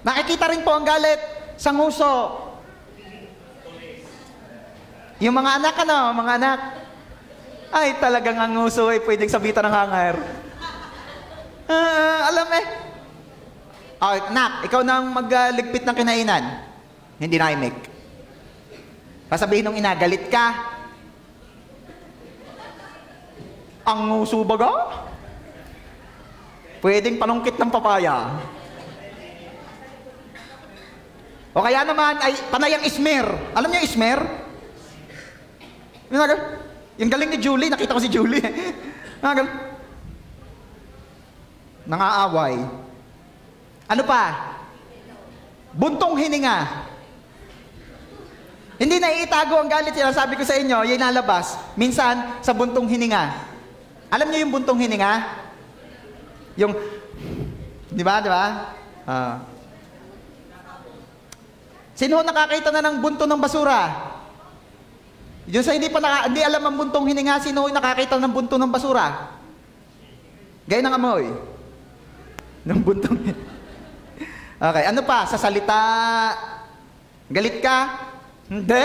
nakikita rin po ang galit sa nguso. Yung mga anak mga anak. Ay talagang ang nguso ay pwedeng sabitan ng hanger. Alam eh. Okay, anak, ikaw nang magligpit ng kinainan. Hindi na imik. Pasabihin nung ina, galit ka. Ang nguso baga? Pwedeng panungkit ng papaya. O kaya naman ay panayang ismer. Alam niyo ismer? Yung galing ni Julie, nakita ko si Julie. Nangaaway. Ano pa? Buntong hininga. Hindi na iitago ang galit. Sabi ko sa inyo, yung nalabas. Minsan, sa buntong hininga. Alam niyo yung buntong hininga? Yung, di ba? Sino nakakita na ng bunto ng basura? Yung sa hindi alam ang buntong hininga, sino nakakita ng bunto ng basura? Gaya ng amoy. Ng buntong hininga. Okay, ano pa? Sa salita, galit ka? Hindi.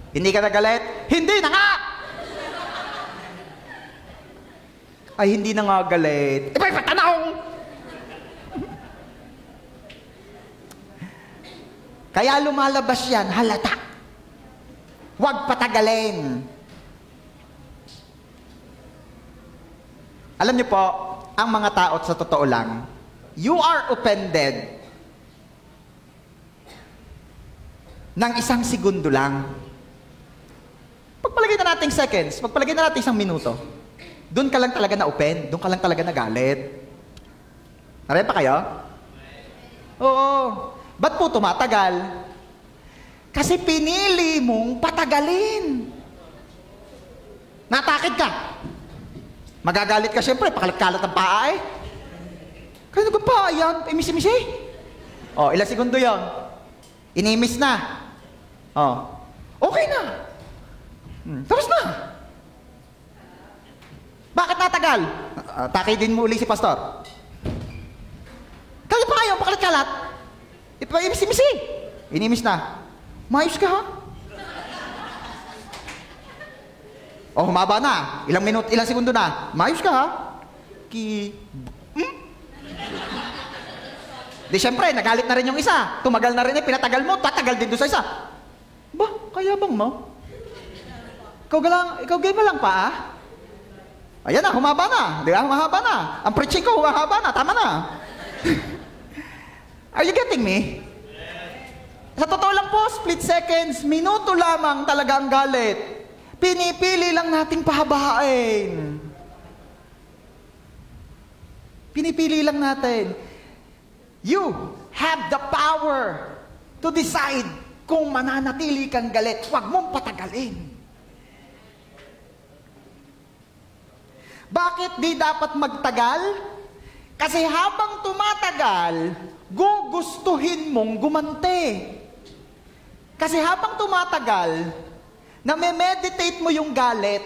Hindi ka nagalit? Hindi na nga! Ay, hindi na nga galit. Iba'y patanong! Kaya lumalabas yan, halata. Huwag patagalin. Alam niyo po, ang mga tao sa totoo lang, you are offended ng isang segundo lang. Pagpalagay na natin seconds, pagpalagay na natin isang minuto, doon ka lang talaga na-offend, doon ka lang talaga nagalit. Narepa kayo? Oo. Ba't po tumatagal? Kasi pinili mong patagalin. Natakid ka. Magagalit ka siyempre, pakalat-kalat ang paa eh. Kaya nagang paa yan, imisi-misi. O, ilang segundo yon? Inimis na. O, okay na. Tapos na. Bakit natagal? Takay din mo uli si pastor. Kaya pa kayo, pakalat-kalat. Ipaimisi-misi. Inimis na. Maayos ka ha? Oh, humaba na. Ilang segundo na. Maayos ka ha? Di syempre, nagalit na rin yung isa. Tumagal na rin pinatagal mo, tatagal din doon sa isa. Ba, kaya bang mo? Ikaw game lang pa ah? Ayan na, humaba na. Di ba? Humaba na. Ang preaching ko, humaba na. Tama na. Are you getting me? Sa totoo lang po, split seconds, minuto lamang talaga ang galit. Pinipili lang nating pahabain. Pinipili lang natin. You have the power to decide kung mananatili kang galit. Huwag mong patagalin. Bakit di dapat magtagal? Kasi habang tumatagal, gugustuhin mong gumante. Kasi habang tumatagal, name-meditate mo yung galit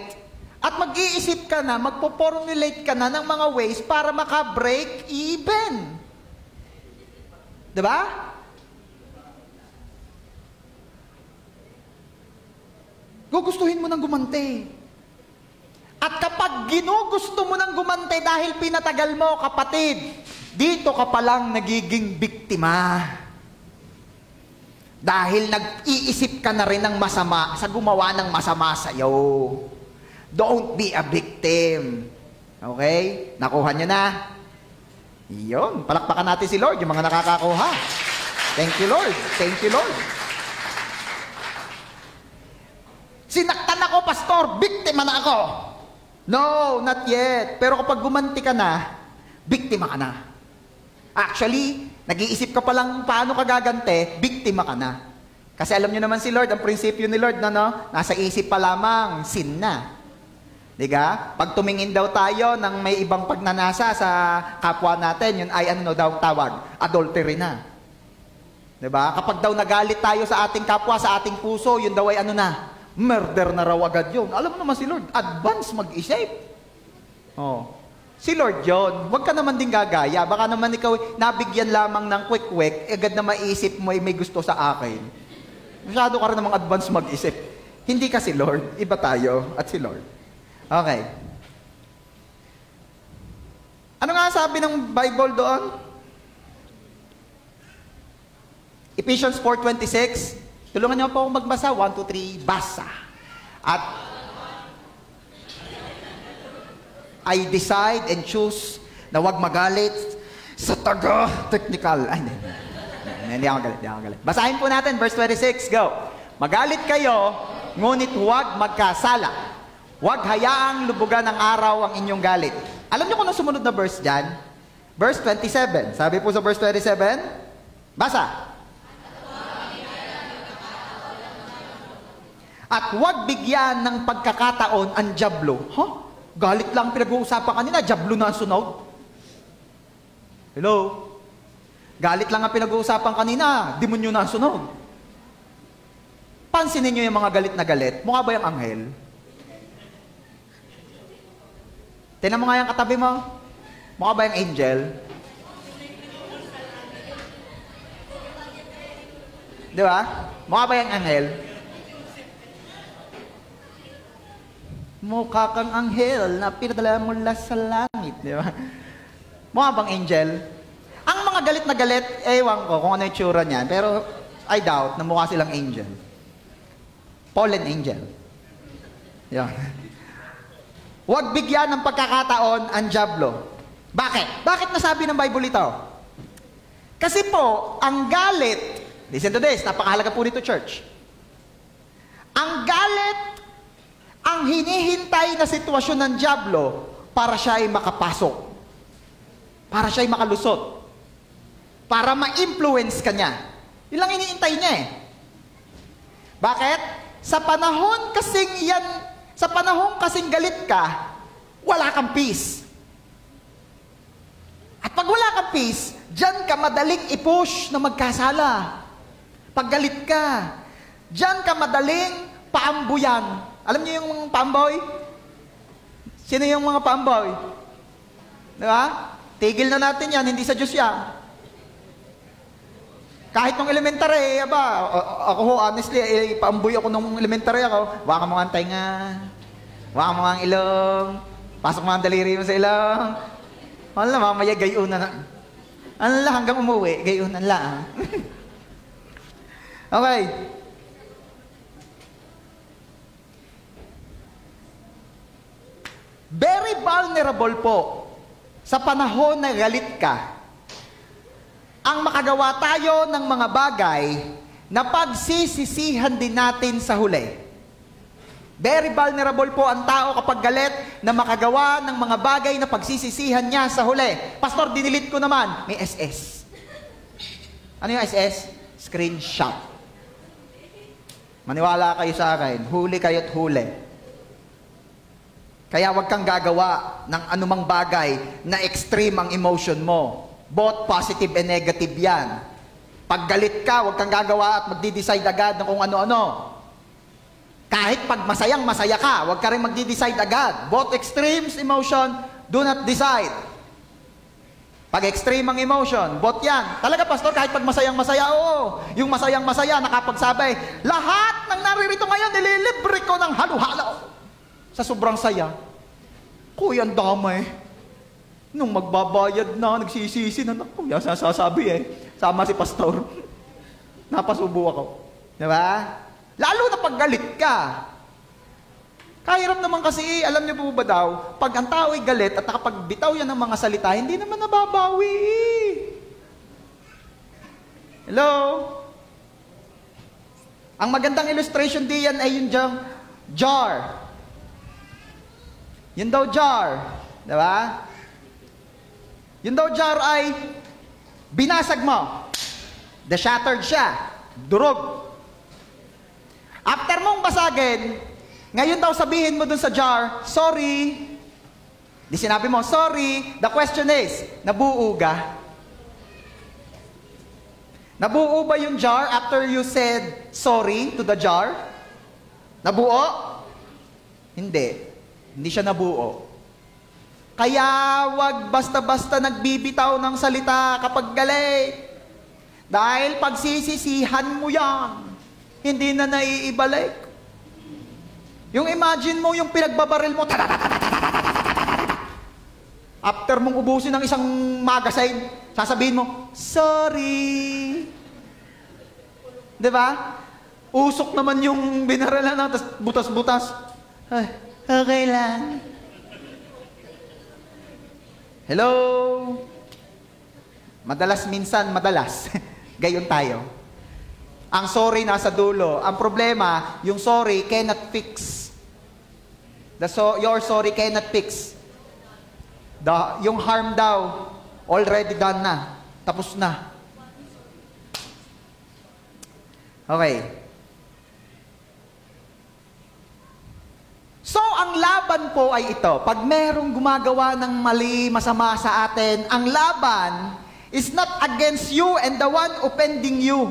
at mag-iisip ka na, magpo-formulate ka na ng mga ways para maka-break even. Diba? Gugustuhin mo ng gumante. At kapag ginugusto mo ng gumante dahil pinatagal mo, kapatid, dito ka palang nagiging biktima. Dahil nag-iisip ka na rin ng masama sa gumawa ng masama sa'yo. Don't be a victim. Okay? Nakuha niyo na? Iyon. Palakpakan natin si Lord, yung mga nakakakuha. Thank you, Lord. Thank you, Lord. Sinaktan ako, pastor. Biktima na ako. No, not yet. Pero kapag gumanti ka na, biktima ka na. Actually, nag-iisip ka palang paano ka gagante, biktima ka na. Kasi alam nyo naman si Lord, ang prinsipyo ni Lord, nasa isip pa lamang, sin na. Diga? Pag tumingin daw tayo ng may ibang pagnanasa sa kapwa natin, yun ay ano daw tawag? Adultery na. Diba? Kapag daw nagalit tayo sa ating kapwa, sa ating puso, yun daw ay ano na? Murder na raw agad yun. Alam mo naman si Lord, advance mag-isip. Oh. Si Lord yun. Huwag ka naman din gagaya. Baka naman ikaw nabigyan lamang ng quick-quick, agad na maisip mo ay may gusto sa akin. Masyado ka rin namang advance mag-isip. Hindi ka si Lord. Iba tayo at si Lord. Okay. Ano nga sabi ng Bible doon? Ephesians 4:26. Tulungan niyo po akong magbasa. 1, 2, 3, basa. At I decide and choose na huwag magalit sa taga-technical. Ay, hindi ako galit. Basahin po natin, verse 26, go. Magalit kayo, ngunit huwag magkasala. Huwag hayaang lubugan ng araw ang inyong galit. Alam niyo kung ano sumunod na verse dyan? Verse 27. Sabi po sa verse 27, basa. At huwag bigyan ng pagkakataon ang dyablo. Huh? Galit lang pinag-uusapan kanina, dyablo na ang sunog. Hello? Galit lang ang pinag-uusapan kanina, demonyo na ang sunog. Pansinin niyo yung mga galit na galit. Mukha ba yung anghel? Tingnan mo nga yung katabi mo. Mukha ba yung angel? Di ba? Mukha ba yung anghel? Mukha kang anghel na pinadala mula sa langit. Di ba? Mukha bang angel? Ang mga galit na galit, ewan ko kung ano yung tsura niyan, pero I doubt na mukha silang angel. Fallen angel. Yan. Huwag bigyan ng pagkakataon ang dyablo. Bakit? Bakit nasabi ng Bible ito? Kasi po, ang galit, listen to this, napakahalaga po dito, church. Ang galit, ang hinihintay na sitwasyon ng dyablo para siya ay makapasok. Para siya ay makalusot. Para ma-influence ka niya. Yun lang hinihintay niya eh. Bakit? Sa panahon kasing galit ka, wala kang peace. At pag wala kang peace, dyan ka madaling i-push na magkasala. Pag galit ka, dyan ka madaling paambuyan Alam niyo yung mga pamboy? Sino yung mga pamboy? Di ba? Tigil na natin yan, hindi sa Diyos yan. Kahit nung elementary, ako honestly, paamboy ako nung elementary ako. Waka mo ang tainga. Waka mo ang ilong. Pasok mo ang daliri mo sa ilong. Wala, mamaya gayunan na. Ano lang, hanggang umuwi, gayunan lang. Okay. Very vulnerable po sa panahon na galit ka. Ang makagawa tayo ng mga bagay na pagsisisihan din natin sa huli. Very vulnerable po ang tao kapag galit na makagawa ng mga bagay na pagsisisihan niya sa huli. Pastor, dinilit ko naman. May SS. Ano yung SS? Screenshot. Maniwala kayo sa akin. Huli kayo't huli. Kaya wag kang gagawa ng anumang bagay na extreme ang emotion mo. Both positive and negative yan. Pag galit ka, wag kang gagawa at magdi-decide agad ng kung ano-ano. Kahit pag masayang-masaya ka, wag ka rin magdi-decide agad. Both extremes emotion, do not decide. Pag extreme ang emotion, both yan. Talaga, Pastor, kahit pag masayang-masaya, oo. Yung masayang-masaya, nakapagsabi, lahat ng naririto ngayon, nililibre ko ng halo-halo. Sa sobrang saya. Kuya, ang damay. Nung magbabayad na, nagsisisi na, kuya, sasabi sama si Pastor. Napasubo ako. Diba? Lalo na pag galit ka. Kahirap naman kasi, alam niyo po ba daw, pag ang tao ay galit at nakapagbitaw yan ng mga salita, hindi naman nababawi. Hello? Ang magandang illustration diyan ay yung jar. Yun daw jar. Diba? Yun daw jar ay binasag mo. Shattered siya. Durog. After mong basagin, ngayon daw sabihin mo dun sa jar, sorry. Di sinabi mo, sorry. The question is, nabuo ka? Nabuo ba yung jar after you said sorry to the jar? Nabuo? Hindi. Hindi siya nabuo. Kaya wag basta-basta nagbibitaw ng salita kapag galit. Dahil pagsisisihan mo yan, hindi na naiibalik. Yung imagine mo, yung pinagbabaril mo, after mong ubusin ng isang magazine, sasabihin mo, sorry. Diba? Usok naman yung binaralan na, tapos butas-butas. Ay, okay lang. Hello? Madalas minsan, madalas. Gayon tayo. Ang sorry nasa dulo. Ang problema, yung sorry cannot fix. Your sorry cannot fix. Yung harm daw, already done na. Tapos na. Okay. So, ang laban po ay ito. Pag merong gumagawa ng mali, masama sa atin, ang laban is not against you and the one offending you.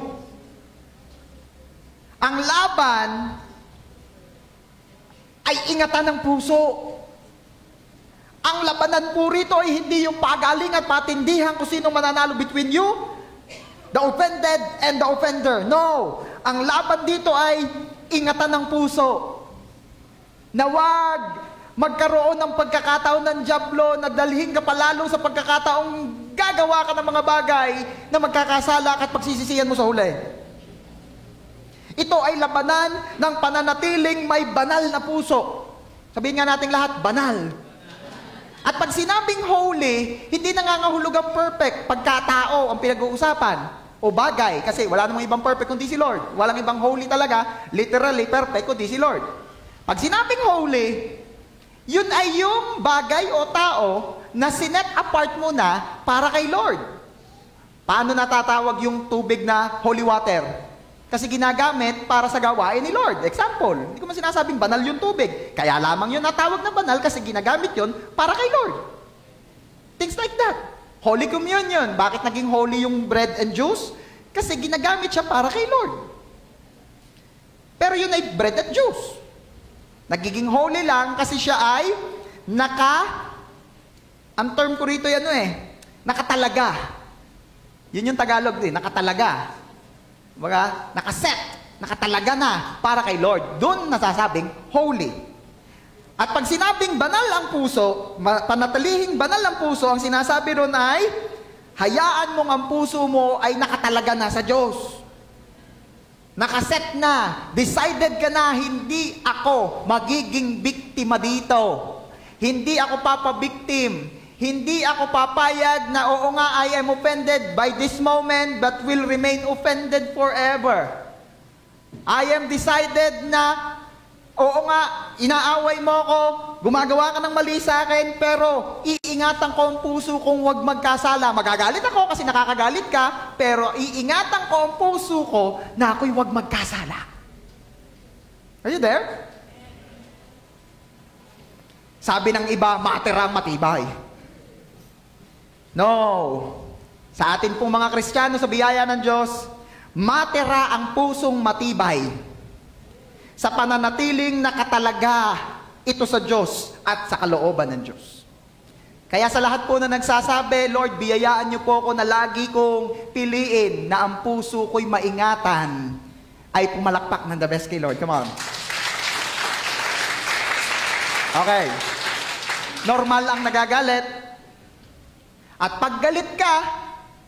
Ang laban ay ingatan ng puso. Ang labanan po rito ay hindi yung pagaling at patindihan kung sino mananalo between you, the offended and the offender. No. Ang laban dito ay ingatan ng puso. Na wag magkaroon ng pagkakataon ng dyablo na dalhin ka palalo sa pagkakataong gagawa ka ng mga bagay na magkakasala at pagsisisihan mo sa huli. Ito ay labanan ng pananatiling may banal na puso. Sabihin nga natin lahat, banal. At pag sinabing holy, hindi nangangahulog ang perfect pagkatao ang pinag-uusapan o bagay kasi wala namang ibang perfect kundi si Lord. Walang ibang holy talaga, literally perfect kundi si Lord. Pag sinabing holy, yun ay yung bagay o tao na sinet apart mo na para kay Lord. Paano natatawag yung tubig na holy water? Kasi ginagamit para sa gawain ni Lord. Example, hindi ko man sinasabing banal yung tubig. Kaya lamang yun natawag na banal kasi ginagamit yun para kay Lord. Things like that. Holy Communion. Bakit naging holy yung bread and juice? Kasi ginagamit siya para kay Lord. Pero yun ay bread at juice. Nagiging holy lang kasi siya ay ang term ko rito yan nakatalaga. Yun yung Tagalog din, nakatalaga. Baga, nakaset, nakatalaga na para kay Lord. Doon nasasabing holy. At pag sinabing banal ang puso, panatilihing banal ang puso, ang sinasabi ron ay, hayaan mong ang puso mo ay nakatalaga na sa Diyos. Nakaset na, decided ka na, hindi ako magiging biktima dito. Hindi ako papabiktim. Hindi ako papayag na oo nga, I am offended by this moment but will remain offended forever. I am decided na oo nga, inaaway mo ako, gumagawa ka ng mali sa akin, pero iingatan ko ang puso kong huwag magkasala. Magagalit ako kasi nakakagalit ka, pero iingatan ko ang puso ko na ako'y huwag magkasala. Are you there? Sabi ng iba, matira matibay. No. Sa atin pong mga Kristiyano, sa biyaya ng Diyos, matira ang pusong matibay sa pananatiling nakatalaga ito sa Diyos at sa kalooban ng Diyos. Kaya sa lahat po na nagsasabi, Lord, biyayaan niyo po ako na lagi kong piliin na ang puso ko'y maingatan, ay pumalakpak ng the best kay Lord. Come on. Okay. Normal ang nagagalit. At pag galit ka,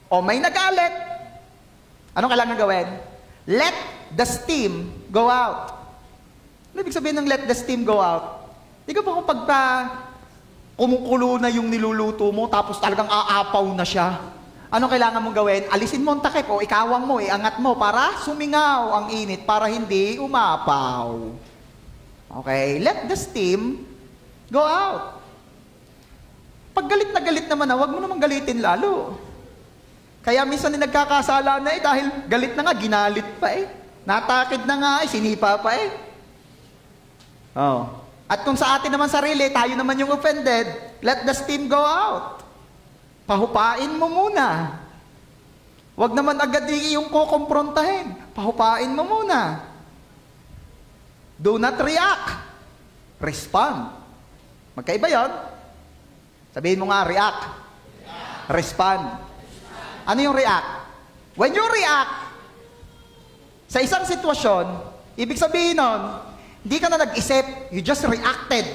o may nagalit, anong kailangan gawin? Let the steam go out. Ano ibig sabihin ng let the steam go out? Di ka ba kung kumukulo na yung niluluto mo, tapos talagang aapaw na siya? Ano kailangan mong gawin? Alisin mo ang takip o ikawang mo, iangat mo para sumingaw ang init, para hindi umapaw. Okay? Let the steam go out. Pag galit na galit naman huwag mo namang galitin lalo. Kaya minsan nagkakasala na dahil galit na nga, ginalit pa Natakid na nga sinipa pa Oh. At kung sa atin naman sarili, tayo naman yung offended, let the steam go out. Pahupain mo muna. Huwag naman agad yung kukomprontahin. Pahupain mo muna. Do not react. Respond. Magkaiba yun? Sabihin mo nga, react. Respond. Ano yung react? When you react sa isang sitwasyon, ibig sabihin nun, hindi ka na nag-isip, you just reacted.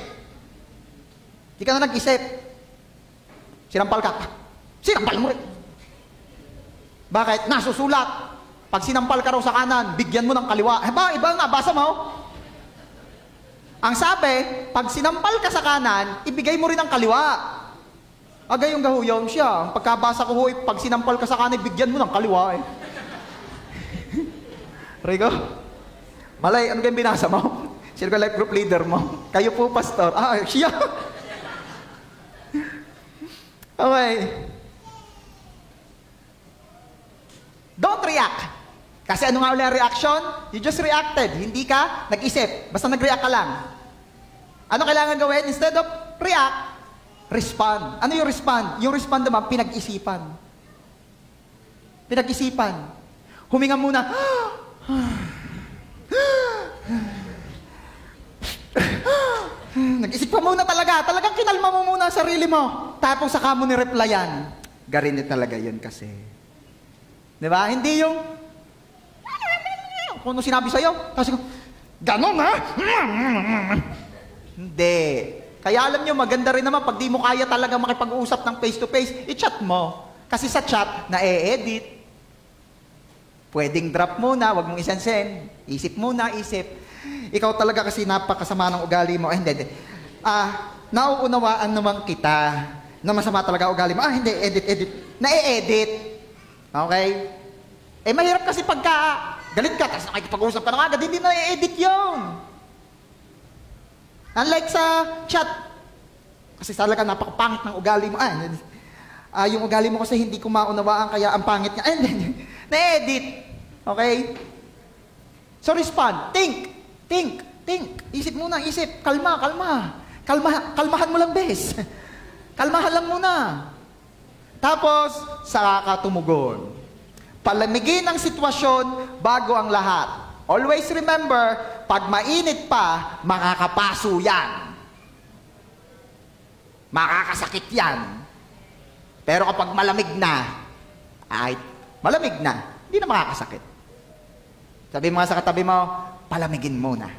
Hindi ka na nag-isip. Sinampal ka. Sinampal mo rin. Bakit? Nasusulat. Pag sinampal ka raw sa kanan, bigyan mo ng kaliwa. Iba nga, basa mo. Ang sabi, pag sinampal ka sa kanan, ibigay mo rin ang kaliwa. Agay yung gahuyong siya. Pagkabasa ko, pag sinampal ka sa kanan, bigyan mo ng kaliwa Rico? Malay, ano kayong binasa mo? Sino ka life group leader mo? Kayo po, pastor. Siya. Okay. Don't react. Kasi ano nga ulit ang reaction? You just reacted. Hindi ka nag-isip. Basta nag-react ka lang. Ano kailangan gawin? Instead of react, respond. Ano yung respond? Yung respond naman, pinag-isipan. Pinag-isipan. Huminga muna. Nag-isip pa muna talaga. Talagang kinalma mo muna ang sarili mo. Tapos saka mo ni-replyan. Garinit talaga yun kasi. Di ba? Hindi yung kung ano sinabi sa'yo. Tapos ganon ha? Hindi. Kaya alam nyo, maganda rin naman pag di mo kaya talaga makipag-uusap ng face-to-face, i-chat mo. Kasi sa chat, na-e-edit. Pwedeng drop muna, wag mong isend. Isip muna, isip. Ikaw talaga kasi napakasama ng ugali mo. Hindi. Nauunawaan naman kita na masama talaga ugali mo. Hindi, edit. Na-e-edit. Okay? Mahirap kasi pagka galit ka, tapos nakikipag-usap ka na agad, hindi na-e-edit yun. Unlike sa chat. Kasi talaga napakapangit ng ugali mo. Yung ugali mo kasi hindi ko maunawaan, kaya ang pangit niya. Na-edit. Okay? So respond. Think. Isip muna, isip. Kalmahan mo lang, bes. Kalmahan lang muna. Tapos, saka ka tumugon. Palamigin ang sitwasyon bago ang lahat. Always remember, pag mainit pa, makakapaso yan. Makakasakit yan. Pero kapag malamig na, ay, malamig na, hindi na makakasakit. Sabi mo nga sa katabi mo, palamigin muna.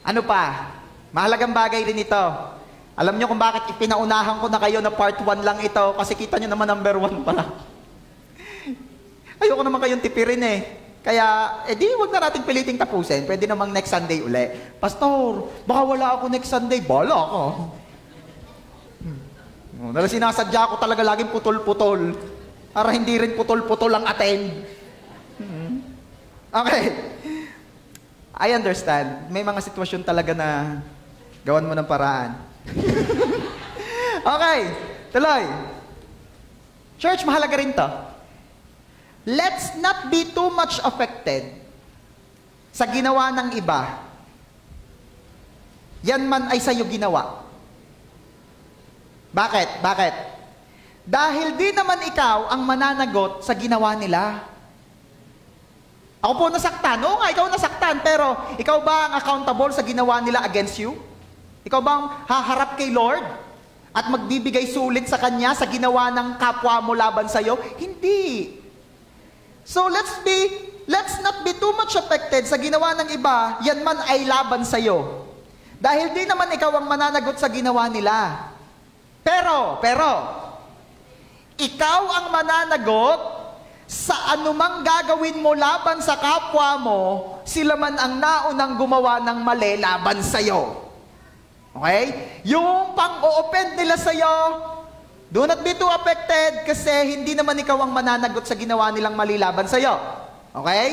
Ano pa? Mahalagang bagay rin ito. Alam nyo kung bakit ipinaunahan ko na kayo na part 1 lang ito, kasi kita nyo naman number 1 pala. Ayoko naman kayong tipirin eh. Kaya, di wag na natin piliting tapusin. Pwede namang next Sunday uli. Pastor, baka wala ako next Sunday. Bala ako. Dahil sinasadya ko talaga laging putol-putol. Para hindi rin putol-putol ang attend. Okay. I understand. May mga sitwasyon talaga na gawan mo ng paraan. Okay. Tuloy. Church, mahalaga rin to. Let's not be too much affected sa ginawa ng iba. Yan man ay sa'yo ginawa. Bakit? Bakit? Dahil di naman ikaw ang mananagot sa ginawa nila. Ako po nasaktan. Oo nga, ikaw nasaktan. Pero ikaw ba ang accountable sa ginawa nila against you? Ikaw ba ang haharap kay Lord? At magbibigay sulit sa Kanya sa ginawa ng kapwa mo laban sa'yo? Hindi. So let's not be too much affected sa ginawa ng iba, yan man ay laban sa'yo. Dahil di naman ikaw ang mananagot sa ginawa nila. Pero, ikaw ang mananagot sa anumang gagawin mo laban sa kapwa mo, sila man ang naunang gumawa ng mali laban sa'yo. Okay? Yung pang-o-offend nila sa'yo, do not be too affected kasi hindi naman ikaw ang mananagot sa ginawa nilang mali laban sa'yo. Okay?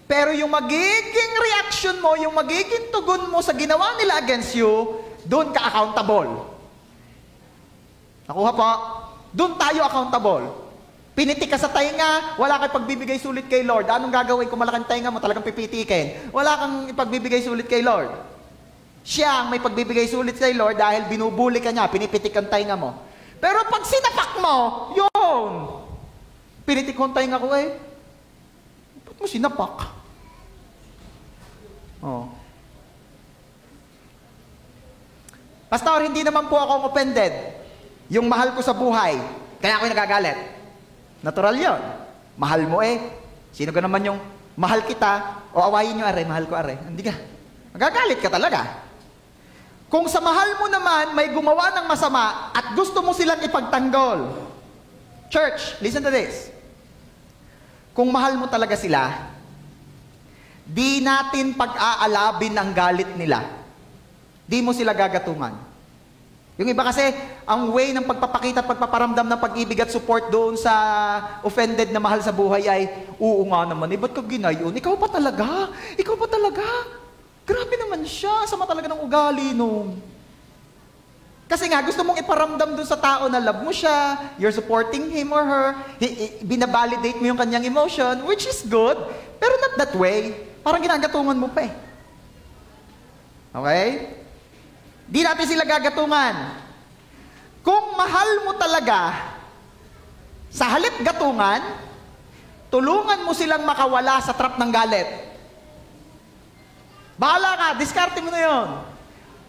Pero yung magiging reaction mo, yung magiging tugon mo sa ginawa nila against you, doon ka accountable. Nakuha po? Doon tayo accountable. Pinitik ka sa tainga, wala kang pagbibigay sulit kay Lord. Anong gagawin kung malaking tainga mo, talagang pipitikin? Wala kang ipagbibigay sulit kay Lord. Siya ang may pagbibigay sulit kay Lord dahil binubuli ka niya, pinipitik ang tainga mo. Pero pag sinapak mo, yun. Pinitik ko ang tainga ko eh. Ba't mo sinapak? Oh. Pastor, hindi naman po akong offended. Yung mahal ko sa buhay, kaya ako'y nagagalit. Natural yun. Mahal mo eh. Sino ka naman yung mahal kita, o awayin nyo are, mahal ko are. Hindi ka. Nagagalit ka talaga. Kung sa mahal mo naman, may gumawa ng masama at gusto mo silang ipagtanggol. Church, listen to this. Kung mahal mo talaga sila, di natin pag-aalabin ang galit nila. Di mo sila gagatungan. Yung iba kasi, ang way ng pagpapakita at pagpaparamdam ng pag-ibig at support doon sa offended na mahal sa buhay ay, oo nga naman, ba't ka ginayon? Ikaw pa talaga? Ikaw pa talaga? Grabe naman siya, sama talaga ng ugali nung. Kasi nga, gusto mong iparamdam doon sa tao na love mo siya, you're supporting him or her, binabalidate mo yung kanyang emotion, which is good, pero not that way. Parang ginagatungan mo pa eh. Okay? Di natin sila gagatungan. Kung mahal mo talaga, sa halip gatungan, tulungan mo silang makawala sa trap ng galit. Bahala ka, diskarte mo na yun.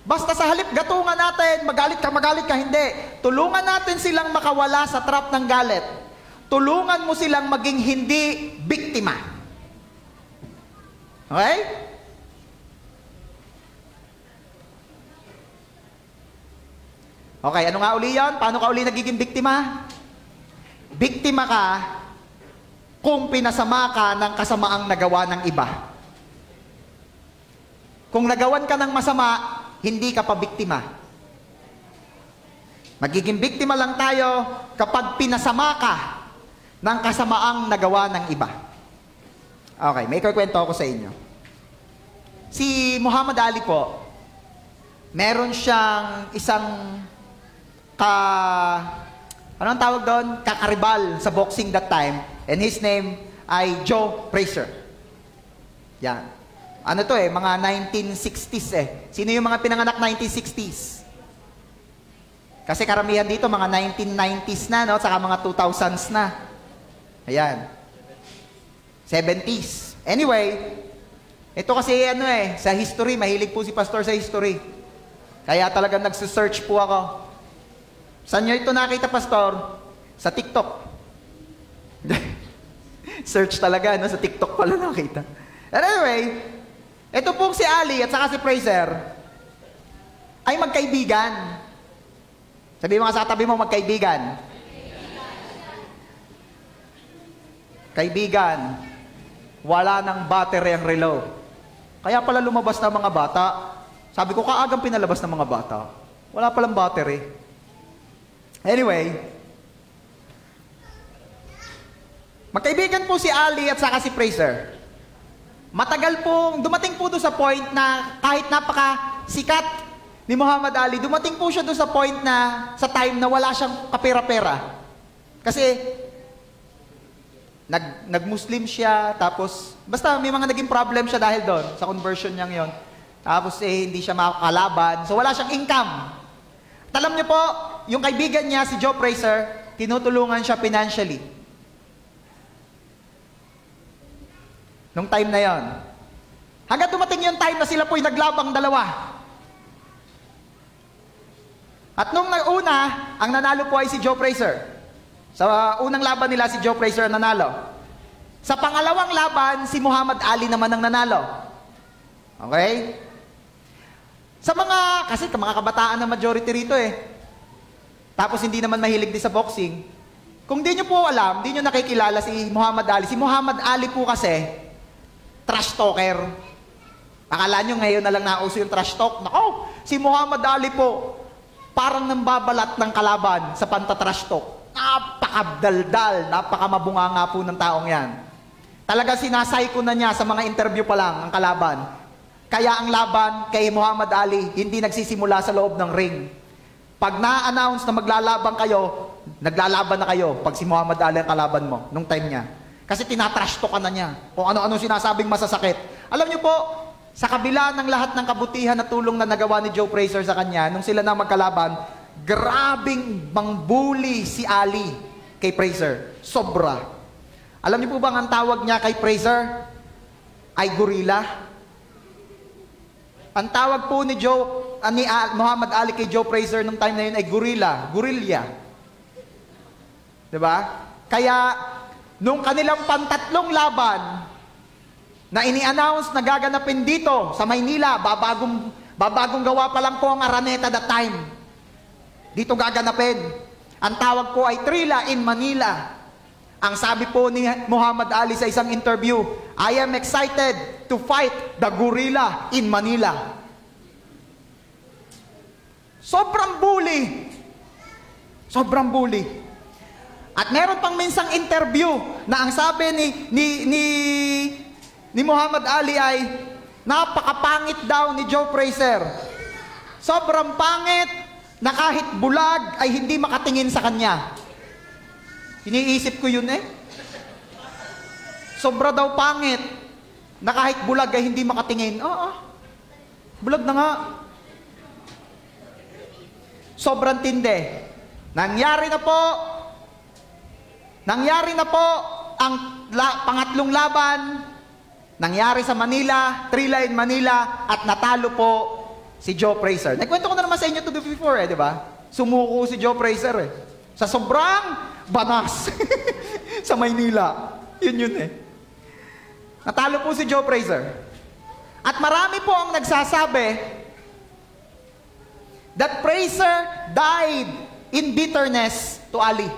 Basta sa halip gatungan natin, magalit ka, hindi. Tulungan natin silang makawala sa trap ng galit. Tulungan mo silang maging hindi biktima. Okay? Okay, ano nga uli yan? Paano ka uli nagiging biktima? Biktima ka kung pinasama ka ng kasamaang nagawa ng iba. Kung nagawan ka ng masama, hindi ka pa biktima. Magiging biktima lang tayo kapag pinasama ka ng kasamaang nagawa ng iba. Okay, may kwento ako sa inyo. Si Muhammad Ali po, meron siyang isang anong tawag doon? Kakaribal sa boxing that time. And his name ay Joe Frazier. Yan. Ano to eh, mga 1960s eh. Sino yung mga pinanganak 1960s? Kasi karamihan dito, mga 1990s na, no? Saka mga 2000s na. Ayan. 70s. Anyway, ito kasi sa history, mahilig po si Pastor sa history. Kaya talagang nagsisearch po ako. Saan nyo ito nakita, Pastor? Sa TikTok. Search talaga, no? Sa TikTok pala nakita. Anyway, ito po si Ali at saka si Fraser ay magkaibigan. Sabi mo nga sa katabi mo, magkaibigan. Kaibigan, wala ng battery ang relo. Kaya pala lumabas na mga bata. Sabi ko, kaagang pinalabas ng mga bata. Wala palang battery. Anyway, magkaibigan po si Ali at saka si Fraser. Matagal pong, dumating po doon sa point na kahit napaka-sikat ni Muhammad Ali, dumating po siya doon sa point na, sa time na wala siyang kapera-pera. Kasi, nag-Muslim siya, tapos, basta may mga naging problem siya dahil doon, sa conversion niyang yon. Tapos, hindi siya makakalaban, so wala siyang income. At alam niyo po, yung kaibigan niya, si Joe Fraser, tinutulungan siya financially. Nung time na yon. Hanggang dumating yung time na sila po'y naglabang dalawa. At nung una, ang nanalo po ay si Joe Fraser. Sa unang laban nila, si Joe Fraser ang nanalo. Sa pangalawang laban, si Muhammad Ali naman ang nanalo. Okay? Sa kasi mga kabataan na majority rito Tapos hindi naman mahilig din sa boxing. Kung di nyo po alam, di nyo nakikilala si Muhammad Ali. Si Muhammad Ali po kasi, trash talker. Akala nyo ngayon na lang nauso yung trash talk. Nako, si Muhammad Ali po, parang nambabalat ng kalaban sa pantatrash talk. Napakadaldal, napakamabunganga po ng taong yan. Talaga sinasay ko na niya sa mga interview pa lang ang kalaban. Kaya ang laban kay Muhammad Ali hindi nagsisimula sa loob ng ring. Pag na-announce na maglalaban kayo, naglalaban na kayo pag si Muhammad Ali ang kalaban mo, nung time niya. Kasi tinatrash talk ka na niya. Kung ano-ano sinasabing masasakit. Alam niyo po, sa kabila ng lahat ng kabutihan at tulong na nagawa ni Joe Fraser sa kanya, nung sila na magkalaban, grabing mangbuli si Ali kay Fraser. Sobra. Alam niyo po bang ang tawag niya kay Fraser ay gorilla? Ang tawag po ni Muhammad Ali kay Joe Fraser nung time na yun ay gorilla. Gorilya. Diba? Kaya, nung kanilang pantatlong laban, na ini-announce na gaganapin dito sa Maynila, babagong gawa pa lang po ang Araneta that time. Dito gaganapin. Ang tawag po ay Trilla in Manila. Ang sabi po ni Muhammad Ali sa isang interview, I am excited to fight the gorilla in Manila. Sobrang bully. Sobrang bully. At meron pang minsang interview na ang sabi ni Muhammad Ali ay napakapangit daw ni Joe Fraser. Sobrang pangit na kahit bulag ay hindi makatingin sa kanya. Iniisip ko yun Sobra daw pangit na kahit bulag ay hindi makatingin. Bulag na nga. Sobrang tindi. Nangyari na po ang pangatlong laban. Nangyari sa Manila, Trilla in Manila, at natalo po si Joe Fraser. Nagkwento ko na naman sa inyo to before di ba? Sumuko si Joe Fraser sa sobrang banas sa Maynila. Yun Natalo po si Joe Fraser. At marami po ang nagsasabi that Fraser died in bitterness to Ali.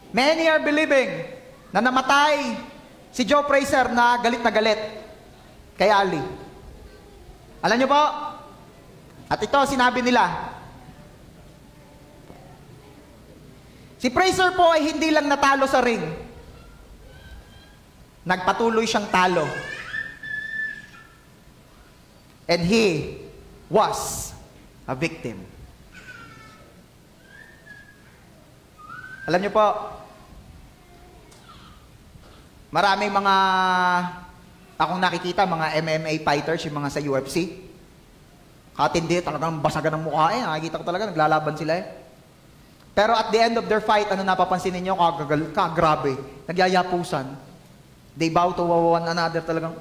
Many are believing na namatay si Joe Fraser na galit kay Ali. Alam niyo po? At ito sinabi nila. Si Fraser po ay hindi lang natalo sa ring. Nagpatuloy siyang talo. And he was a victim. Alam niyo po, maraming mga akong nakikita, mga MMA fighters, yung mga sa UFC. Katindi, talagang basagan ng mukha eh. Nakikita ko talaga, naglalaban sila eh. Pero at the end of their fight, ano napapansin ninyo? Grabe. Nagyayapusan. They bow to one another talagang,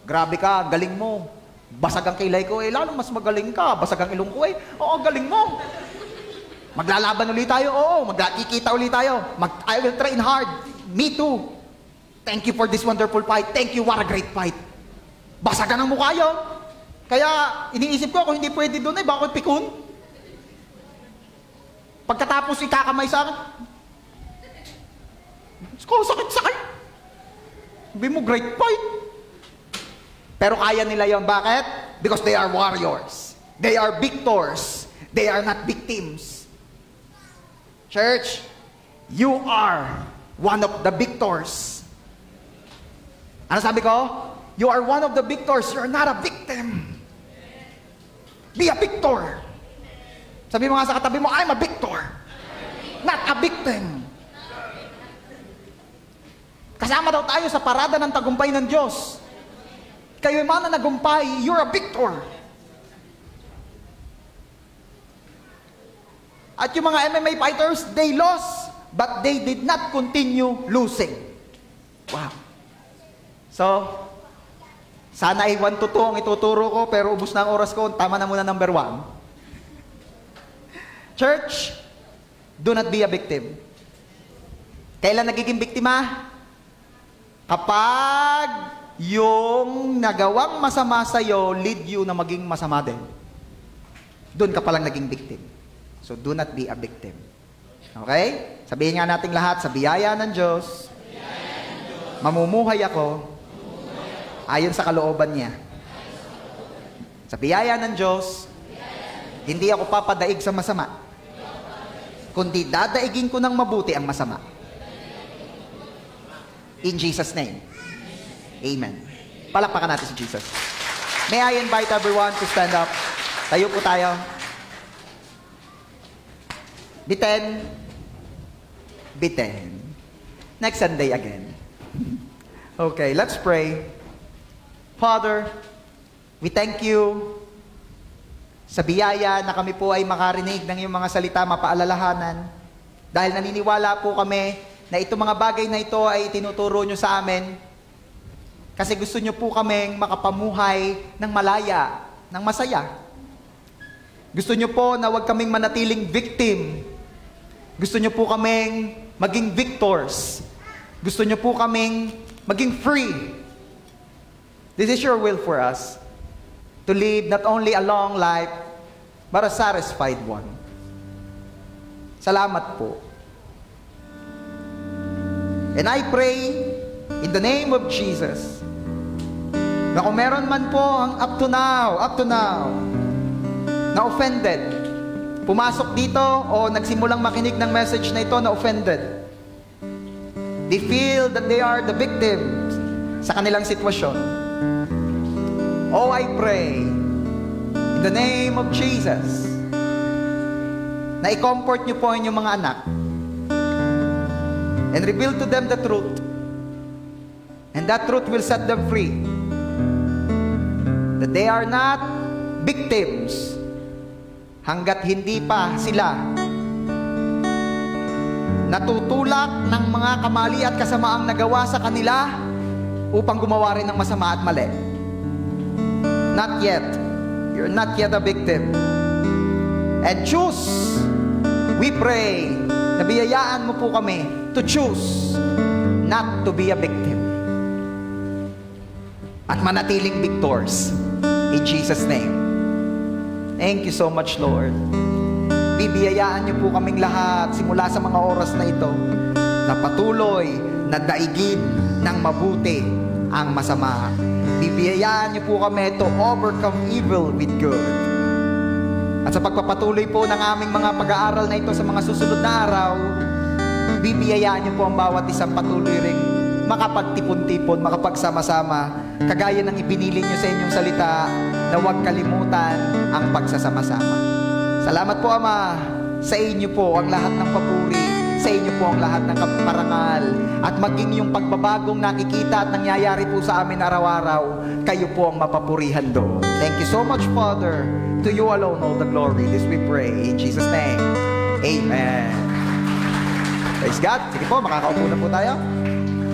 grabe ka, galing mo. Basag ang kilay ko eh. Lalo mas magaling ka. Basag ang ilong ko eh. Oo, galing mo. Maglalaban ulit tayo. Oo, magkikita ulit tayo. I will train hard. Me too. Thank you for this wonderful fight. Thank you, what a great fight. Basagan ang mukha yun. Kaya iniisip ko, kung hindi pwede doon eh, bakit pikun? Pagkatapos ikakamay sa akin, sakit-sakit. Sabi mo, great fight. Pero kaya nila yon. Bakit? Because they are warriors. They are victors. They are not victims. Church, you are one of the victors. Ano sabi ko? You are one of the victors. You're not a victim. Be a victor. Sabi mo nga sa katabi mo, I'm a victor. Not a victim. Kasama daw tayo sa parada ng tagumpay ng Diyos. Kayo man na nagumpay, you're a victor. At yung mga MMA fighters, they lost, but they did not continue losing. Wow. So, sana ay 1 to 2 ang ituturo ko, pero ubos na ang oras ko, tama na muna number 1. Church, do not be a victim. Kailan nagiging biktima? Kapag yung nagawang masama sa'yo, lead you na maging masama din. Doon ka palang naging victim. So, do not be a victim. Okay? Sabihin nga natin lahat, sa biyaya ng Diyos, mamumuhay ako ayon sa kalooban niya. Sa biyaya ng Diyos, hindi ako papadaig sa masama, kundi dadaigin ko ng mabuti ang masama. In Jesus' name. Amen. Palakpakan natin si Jesus. May I invite everyone to stand up? Tayo po tayo. Biten. Biten. Next Sunday again. Okay, let's pray. Father, we thank you sa biyaya na kami po ay makarinig ng iyong mga salita, mapaalalahanan. Dahil naniniwala po kami na itong mga bagay na ito ay tinuturo nyo sa amin. Kasi gusto nyo po kaming makapamuhay ng malaya, ng masaya. Gusto nyo po na huwag kaming manatiling victim. Gusto nyo po kaming maging victors. Gusto nyo po kaming maging free. This is your will for us, to live not only a long life, but a satisfied one. Salamat po. And I pray, in the name of Jesus, na kung meron man po ang up to now, na offended, pumasok dito o nagsimulang makinig ng message na ito na offended, they feel that they are the victims sa kanilang sitwasyon. Oh, I pray, in the name of Jesus, na i-comfort niyo po ang inyong mga anak and reveal to them the truth, and that truth will set them free, that they are not victims hanggat hindi pa sila natutulak ng mga kamali at kasamaang nagawa sa kanila upang gumawa rin ng masama at mali. Not yet. You're not yet a victim. And choose, we pray, na biyayaan mo po kami to choose not to be a victim at manatiling victors in Jesus' name. Thank you so much, Lord. Bibiyayaan niyo po kaming lahat simula sa mga oras na ito na patuloy na daigin ng mabuti ang masama. Bibiyayaan niyo po kami to overcome evil with good. At sa pagpapatuloy po ng aming mga pag-aaral na ito sa mga susunod na araw, bibiyayaan niyo po ang bawat isang patuloy ring makapagtipon-tipon, makapagsama-sama, kagaya ng ibinili niyo sa inyong salita na huwag kalimutan ang pagsasama-sama. Salamat po, Ama. Sa inyo po ang lahat ng papuri, sa inyo po ang lahat ng kaparangal, at maging yung pagbabagong nakikita at nangyayari po sa amin araw-araw, kayo po ang mapapurihan doon. Thank you so much, Father. To you alone all the glory. This we pray. In Jesus' name. Amen. Praise God. Sige po, makakaupo na po tayo.